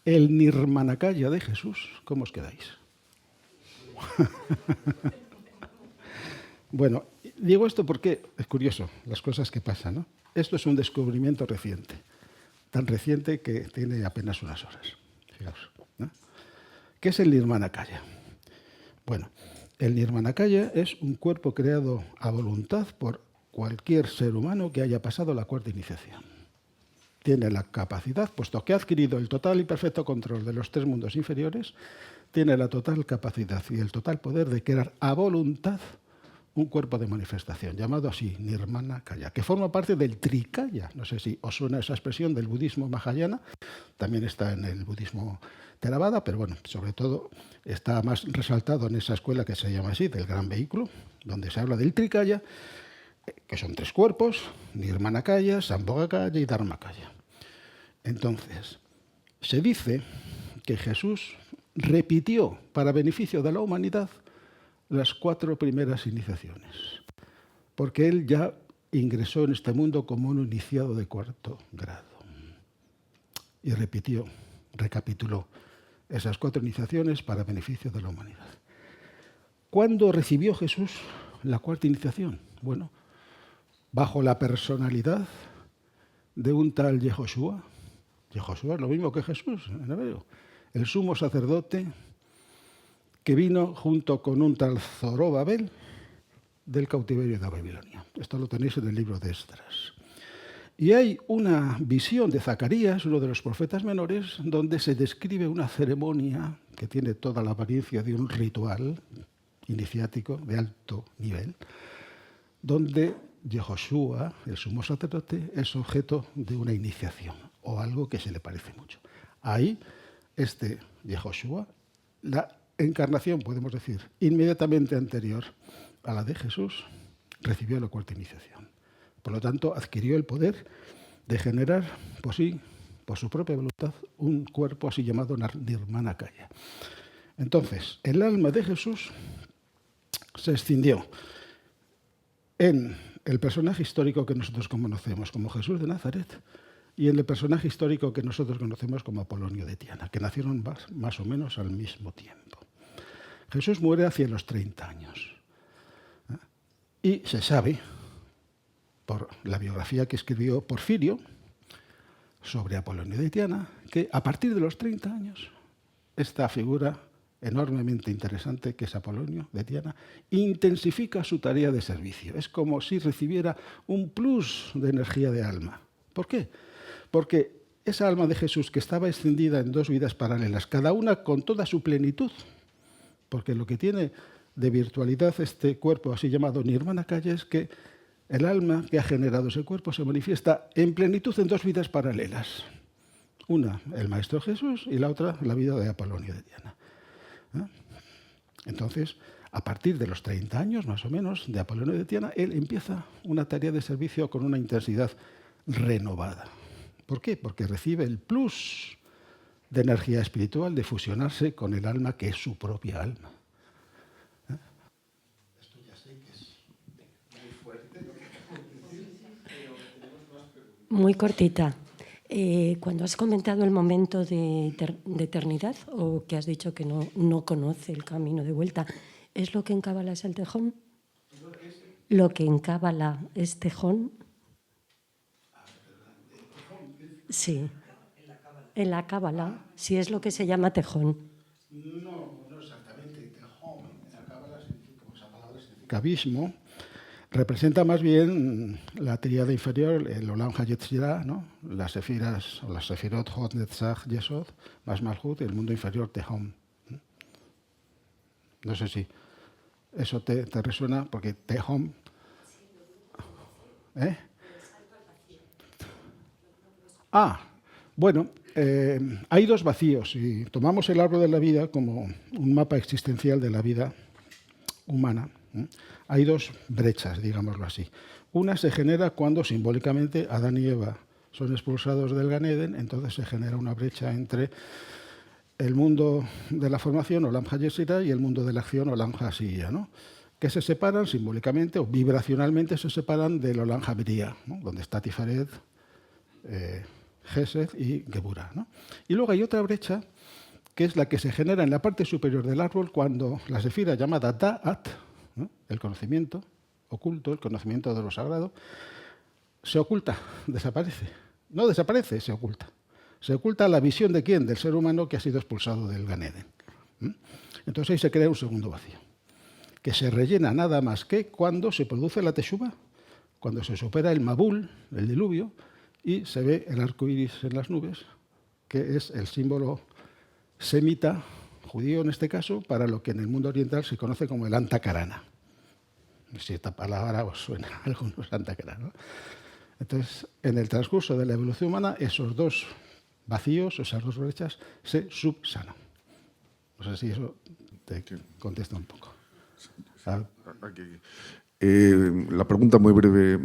el Nirmanakaya de Jesús, ¿cómo os quedáis? Bueno, digo esto porque es curioso las cosas que pasan, ¿no? Esto es un descubrimiento reciente, tan reciente que tiene apenas unas horas. Fijaos, ¿no? ¿Qué es el Nirmanakaya? Bueno, el Nirmanakaya es un cuerpo creado a voluntad por cualquier ser humano que haya pasado la cuarta iniciación. Tiene la capacidad, puesto que ha adquirido el total y perfecto control de los 3 mundos inferiores, tiene la total capacidad y el total poder de crear a voluntad un cuerpo de manifestación, llamado así, Nirmanakaya, que forma parte del Trikaya. No sé si os suena esa expresión del budismo Mahayana, también está en el budismo Theravada, pero bueno, sobre todo está más resaltado en esa escuela que se llama así, del gran vehículo, donde se habla del Trikaya, que son 3 cuerpos, Nirmanakaya, Sambhogakaya y Dharmakaya. Entonces, se dice que Jesús repitió para beneficio de la humanidad las 4 primeras iniciaciones, porque él ya ingresó en este mundo como un iniciado de 4º grado. Y repitió, recapituló esas 4 iniciaciones para beneficio de la humanidad. ¿Cuándo recibió Jesús la 4ª iniciación? Bueno, bajo la personalidad de un tal Yehoshua. Yehoshua es lo mismo que Jesús en hebreo, el sumo sacerdote que vino junto con un tal Zorobabel del cautiverio de Babilonia. Esto lo tenéis en el libro de Esdras. Y hay una visión de Zacarías, uno de los profetas menores, donde se describe una ceremonia que tiene toda la apariencia de un ritual iniciático de alto nivel, donde Yehoshua, el sumo sacerdote, es objeto de una iniciación o algo que se le parece mucho. Ahí, este Yehoshua, la encarnación, podemos decir, inmediatamente anterior a la de Jesús, recibió la 4ª iniciación. Por lo tanto, adquirió el poder de generar por sí, por su propia voluntad, un cuerpo así llamado Nirmanakaya. Entonces, el alma de Jesús se escindió en el personaje histórico que nosotros conocemos como Jesús de Nazaret y en el personaje histórico que nosotros conocemos como Apolonio de Tiana, que nacieron más o menos al mismo tiempo. Jesús muere hacia los 30 años. Y se sabe, por la biografía que escribió Porfirio sobre Apolonio de Tiana, que a partir de los 30 años, esta figura enormemente interesante que es Apolonio de Tiana, intensifica su tarea de servicio. Es como si recibiera un plus de energía de alma. ¿Por qué? Porque esa alma de Jesús que estaba extendida en 2 vidas paralelas, cada una con toda su plenitud, porque lo que tiene de virtualidad este cuerpo así llamado Nirmanakaya es que el alma que ha generado ese cuerpo se manifiesta en plenitud en 2 vidas paralelas. Una, el Maestro Jesús, y la otra, la vida de Apolonio de Tiana. Entonces, a partir de los 30 años, más o menos, de Apolonio de Tiana, él empieza una tarea de servicio con una intensidad renovada. ¿Por qué? Porque recibe el plus de energía espiritual de fusionarse con el alma que es su propia alma. Esto ya sé que es muy fuerte lo que acabo de decir, pero tenemos más preguntas. Muy cortita. Cuando has comentado el momento de eternidad, o que has dicho que no conoce el camino de vuelta, ¿es lo que en Cábala es el tejón? ¿Lo que en Cábala es tejón? Sí. En la Cábala, sí es lo que se llama tejón. No exactamente. Tejón en la Cábala significa, esa palabra significa abismo. Representa más bien la tríada inferior, el Olam HaYetzirah, ¿no? Las sefiras, o las sefirot, Hod, Netzach, Yesod, más Malhut, y el mundo inferior, Tehom. No sé si eso te resuena, porque Tehom... Bueno, hay 2 vacíos. Si tomamos el árbol de la vida como un mapa existencial de la vida humana, hay 2 brechas, digámoslo así. Una se genera cuando simbólicamente Adán y Eva son expulsados del Gan Eden, entonces se genera una brecha entre el mundo de la formación, Olam HaYetzirah, y el mundo de la acción, Olam HaAsiyah, ¿no? que se separan simbólicamente o vibracionalmente se separan del Olam Habriya, ¿no? Donde está Tifaret, Gesed y Geburah, ¿no? Y luego hay otra brecha que es la que se genera en la parte superior del árbol cuando la sefira llamada Da'at, ¿no? El conocimiento oculto, el conocimiento de lo sagrado, se oculta, desaparece. No desaparece, se oculta. Se oculta la visión de quién, del ser humano que ha sido expulsado del Gan Eden. Entonces ahí se crea un segundo vacío, que se rellena nada más que cuando se produce la teshuva, cuando se supera el Mabul, el diluvio, y se ve el arco iris en las nubes, que es el símbolo semita, judío en este caso, para lo que en el mundo oriental se conoce como el Antakarana. Si esta palabra os suena a algunos, Antakarana, ¿no? Entonces, en el transcurso de la evolución humana, esos dos vacíos, esas dos brechas, se subsanan. No sé si eso te contesta un poco. La pregunta muy breve.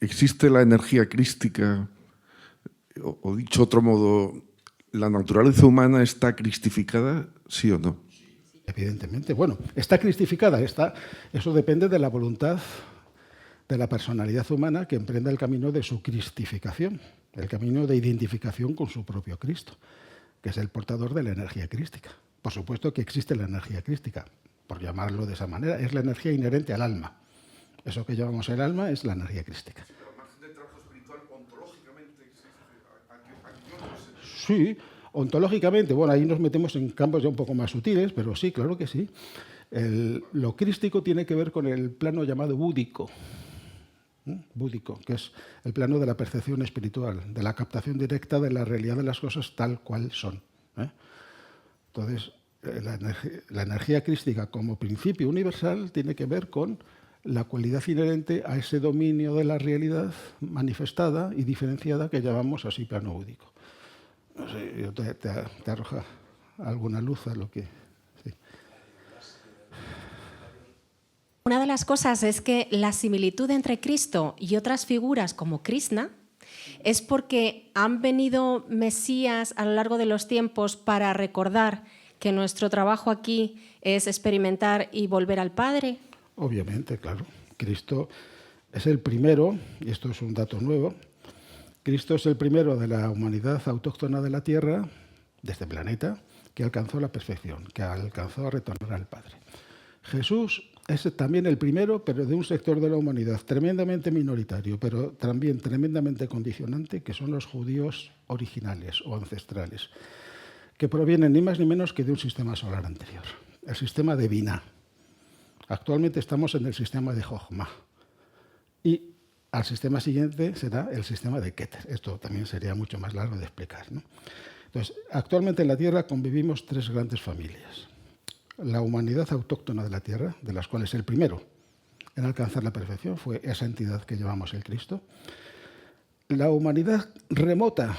¿Existe la energía crística? O dicho de otro modo, ¿la naturaleza humana está cristificada, sí o no? Evidentemente. Bueno, está cristificada. Eso depende de la voluntad de la personalidad humana que emprenda el camino de su cristificación, el camino de identificación con su propio Cristo, que es el portador de la energía crística. Por supuesto que existe la energía crística, por llamarlo de esa manera, es la energía inherente al alma. Eso que llamamos el alma es la energía crística. Pero al margen del trabajo espiritual, ontológicamente existe. Sí, ontológicamente, bueno, ahí nos metemos en campos ya un poco más sutiles, pero sí, claro que sí. Lo crístico tiene que ver con el plano llamado búdico. Búdico, que es el plano de la percepción espiritual, de la captación directa de la realidad de las cosas tal cual son. Entonces, la energía crística como principio universal tiene que ver con la cualidad inherente a ese dominio de la realidad manifestada y diferenciada que llamamos así plano búdico. No sé, te arroja alguna luz a lo que... Sí. Una de las cosas es que la similitud entre Cristo y otras figuras como Krishna es porque han venido mesías a lo largo de los tiempos para recordar que nuestro trabajo aquí es experimentar y volver al Padre. Obviamente, claro. Cristo es el primero, y esto es un dato nuevo, Cristo es el primero de la humanidad autóctona de la Tierra, de este planeta, que alcanzó la perfección, que alcanzó a retornar al Padre. Jesús es también el primero, pero de un sector de la humanidad tremendamente minoritario, pero también tremendamente condicionante, que son los judíos originales o ancestrales, que provienen ni más ni menos que de un sistema solar anterior, el sistema de Binah. Actualmente estamos en el sistema de Jochma y al sistema siguiente será el sistema de Keter. Esto también sería mucho más largo de explicar, ¿no? Entonces, actualmente en la Tierra convivimos tres grandes familias. La humanidad autóctona de la Tierra, de las cuales el primero en alcanzar la perfección fue esa entidad que llamamos el Cristo. La humanidad remota,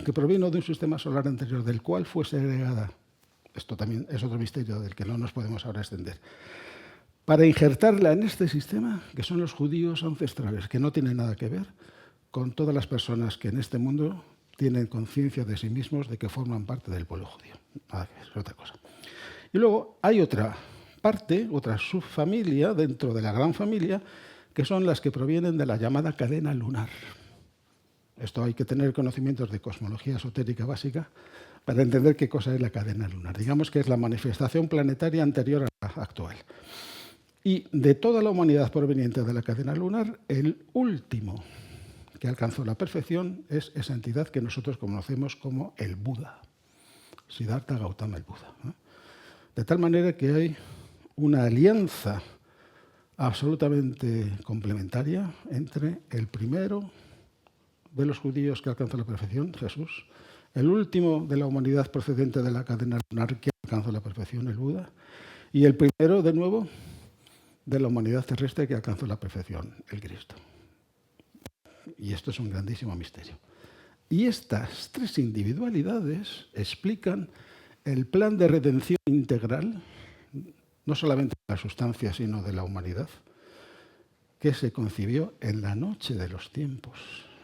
que provino de un sistema solar anterior, del cual fue segregada. Esto también es otro misterio del que no nos podemos ahora extender. Para injertarla en este sistema, que son los judíos ancestrales, que no tienen nada que ver con todas las personas que en este mundo tienen conciencia de sí mismos, de que forman parte del pueblo judío. Nada que ver, es otra cosa. Y luego hay otra parte, otra subfamilia dentro de la gran familia, que son las que provienen de la llamada cadena lunar. Esto hay que tener conocimientos de cosmología esotérica básica para entender qué cosa es la cadena lunar. Digamos que es la manifestación planetaria anterior a la actual. Y de toda la humanidad proveniente de la cadena lunar, el último que alcanzó la perfección es esa entidad que nosotros conocemos como el Buda, Siddhartha Gautama el Buda, ¿no? De tal manera que hay una alianza absolutamente complementaria entre el primero de los judíos que alcanzó la perfección, Jesús, el último de la humanidad procedente de la cadena lunar que alcanzó la perfección, el Buda, y el primero, de nuevo, de la humanidad terrestre que alcanzó la perfección, el Cristo. Y esto es un grandísimo misterio. Y estas tres individualidades explican el plan de redención integral, no solamente de la sustancia, sino de la humanidad, que se concibió en la noche de los tiempos.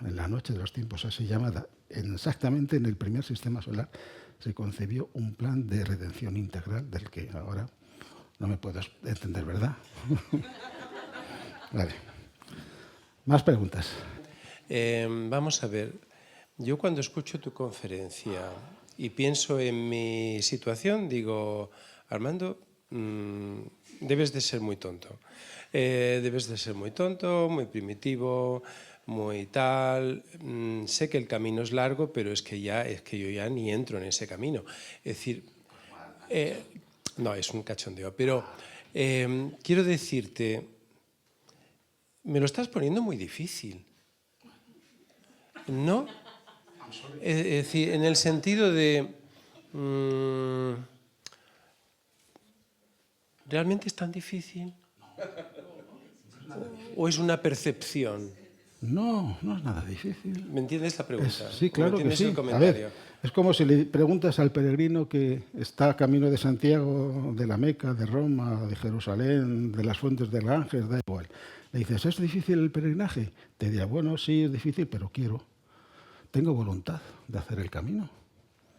En la noche de los tiempos, así llamada, exactamente en el primer sistema solar, se concibió un plan de redención integral del que ahora No me puedo entender, ¿verdad? Vale. Más preguntas. Vamos a ver. Yo cuando escucho tu conferencia y pienso en mi situación, digo, Armando, debes de ser muy tonto. Debes de ser muy tonto, muy primitivo, muy tal. Sé que el camino es largo, pero es que yo ya ni entro en ese camino. Es decir, no, es un cachondeo, pero quiero decirte, me lo estás poniendo muy difícil, ¿no? Es decir, en el sentido de... ¿realmente es tan difícil? ¿O es una percepción? No, no es nada difícil. ¿Me entiendes la pregunta? Sí, claro que sí. El A comentario? ver, es como si le preguntas al peregrino que está camino de Santiago, de la Meca, de Roma, de Jerusalén, de las fuentes del Ángel, da igual. Le dices, ¿es difícil el peregrinaje? Te dirá, bueno, sí, es difícil, pero quiero. Tengo voluntad de hacer el camino.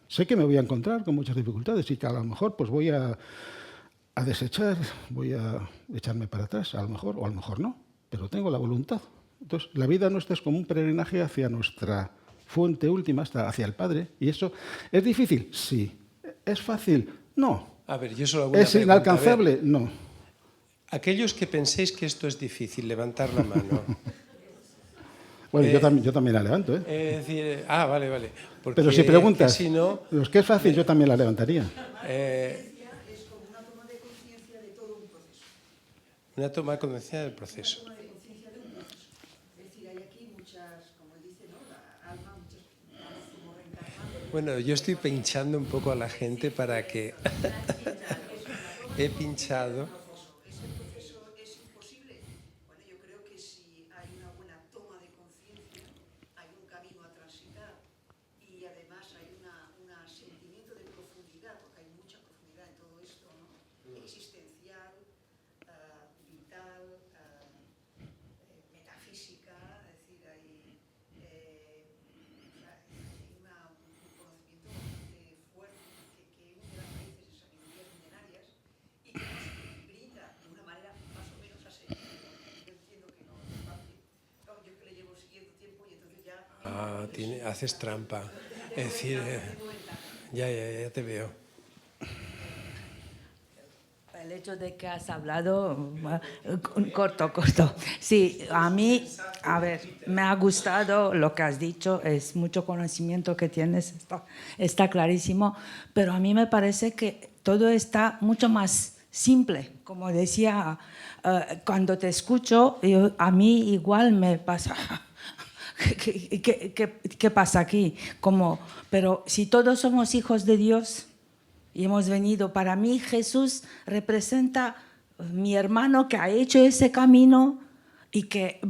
Sé que me voy a encontrar con muchas dificultades y que a lo mejor pues voy a desechar, voy a echarme para atrás, a lo mejor, o a lo mejor no, pero tengo la voluntad. Entonces, la vida nuestra es como un peregrinaje hacia nuestra fuente última, hasta hacia el Padre. ¿Y eso es difícil? Sí. ¿Es fácil? No. A ver, yo solo hago una ¿Es pregunta. inalcanzable? No. Aquellos que penséis que esto es difícil, levantar la mano. Bueno, yo también la levanto, ¿eh? Es decir, vale, vale. Porque, Pero si preguntas, si no, los que es fácil, yo también la levantaría. Es como una toma de conciencia de todo un proceso. una toma de conciencia del proceso. Toma de conciencia de un proceso. Es decir, hay aquí muchas, como él dice, ¿no? La alma, muchas, como reencarnando. Bueno, yo estoy pinchando un poco a la gente para que... He pinchado. Ese proceso es imposible. Bueno, yo creo que si hay una buena toma de conciencia, hay un camino a transitar y además hay un sentimiento de profundidad, porque hay mucha profundidad en todo esto, ¿no? Existencial, vital, metafísica, es decir, hay un conocimiento bastante fuerte que une las raíces de sabidurías milenarias y que nos brinda de una manera más o menos asequible. Yo entiendo que no es fácil. Claro, yo que le llevo siguiendo tiempo y entonces ya... Haces trampa. Es decir, ya te veo. El hecho de que has hablado, corto. Sí, a mí, a ver, me ha gustado lo que has dicho, es mucho conocimiento que tienes, está clarísimo, pero a mí me parece que todo está mucho más simple. Como decía, cuando te escucho, a mí igual me pasa... ¿Qué pasa aquí? Pero si todos somos hijos de Dios y hemos venido, para mí Jesús representa mi hermano que ha hecho ese camino y que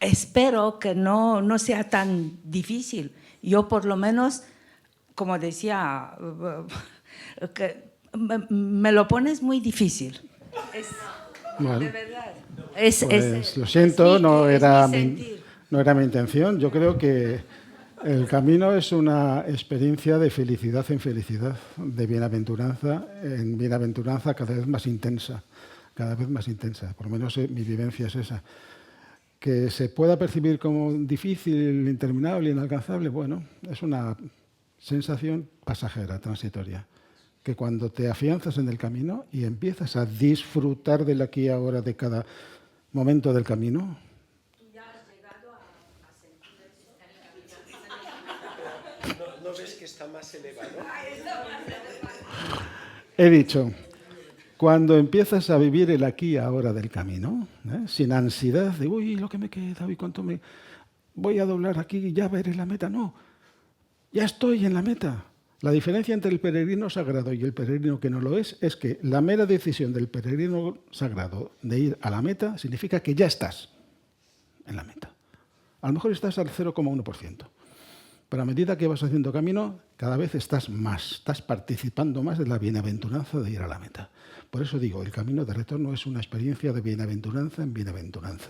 espero que no sea tan difícil. Yo por lo menos, como decía, que me lo pones muy difícil. Bueno, de verdad. Pues lo siento, no era mi intención. Yo creo que el camino es una experiencia de felicidad en felicidad, de bienaventuranza en bienaventuranza cada vez más intensa. Por lo menos mi vivencia es esa. Que se pueda percibir como difícil, interminable, inalcanzable, bueno, es una sensación pasajera, transitoria. Que cuando te afianzas en el camino y empiezas a disfrutar del aquí y ahora de cada momento del camino, ¿No ves que está más elevado? he dicho, cuando empiezas a vivir el aquí y ahora del camino, sin ansiedad de, uy, lo que me queda, uy, cuánto me... voy a doblar aquí y ya veré la meta. No, ya estoy en la meta. La diferencia entre el peregrino sagrado y el peregrino que no lo es que la mera decisión del peregrino sagrado de ir a la meta significa que ya estás en la meta. A lo mejor estás al 0,1%. Pero a medida que vas haciendo camino, cada vez estás participando más de la bienaventuranza de ir a la meta. Por eso digo, el camino de retorno es una experiencia de bienaventuranza en bienaventuranza,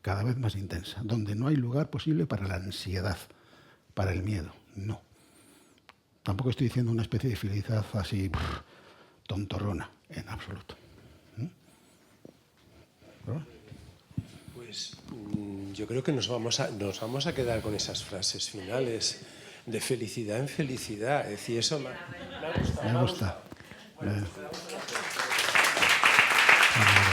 cada vez más intensa, donde no hay lugar posible para la ansiedad, para el miedo, no. Tampoco estoy diciendo una especie de felicidad así tontorrona, en absoluto. ¿no? Pues yo creo que nos vamos a quedar con esas frases finales de felicidad en felicidad. Es decir, eso me ha gustado. Me gusta. Bueno, Vale.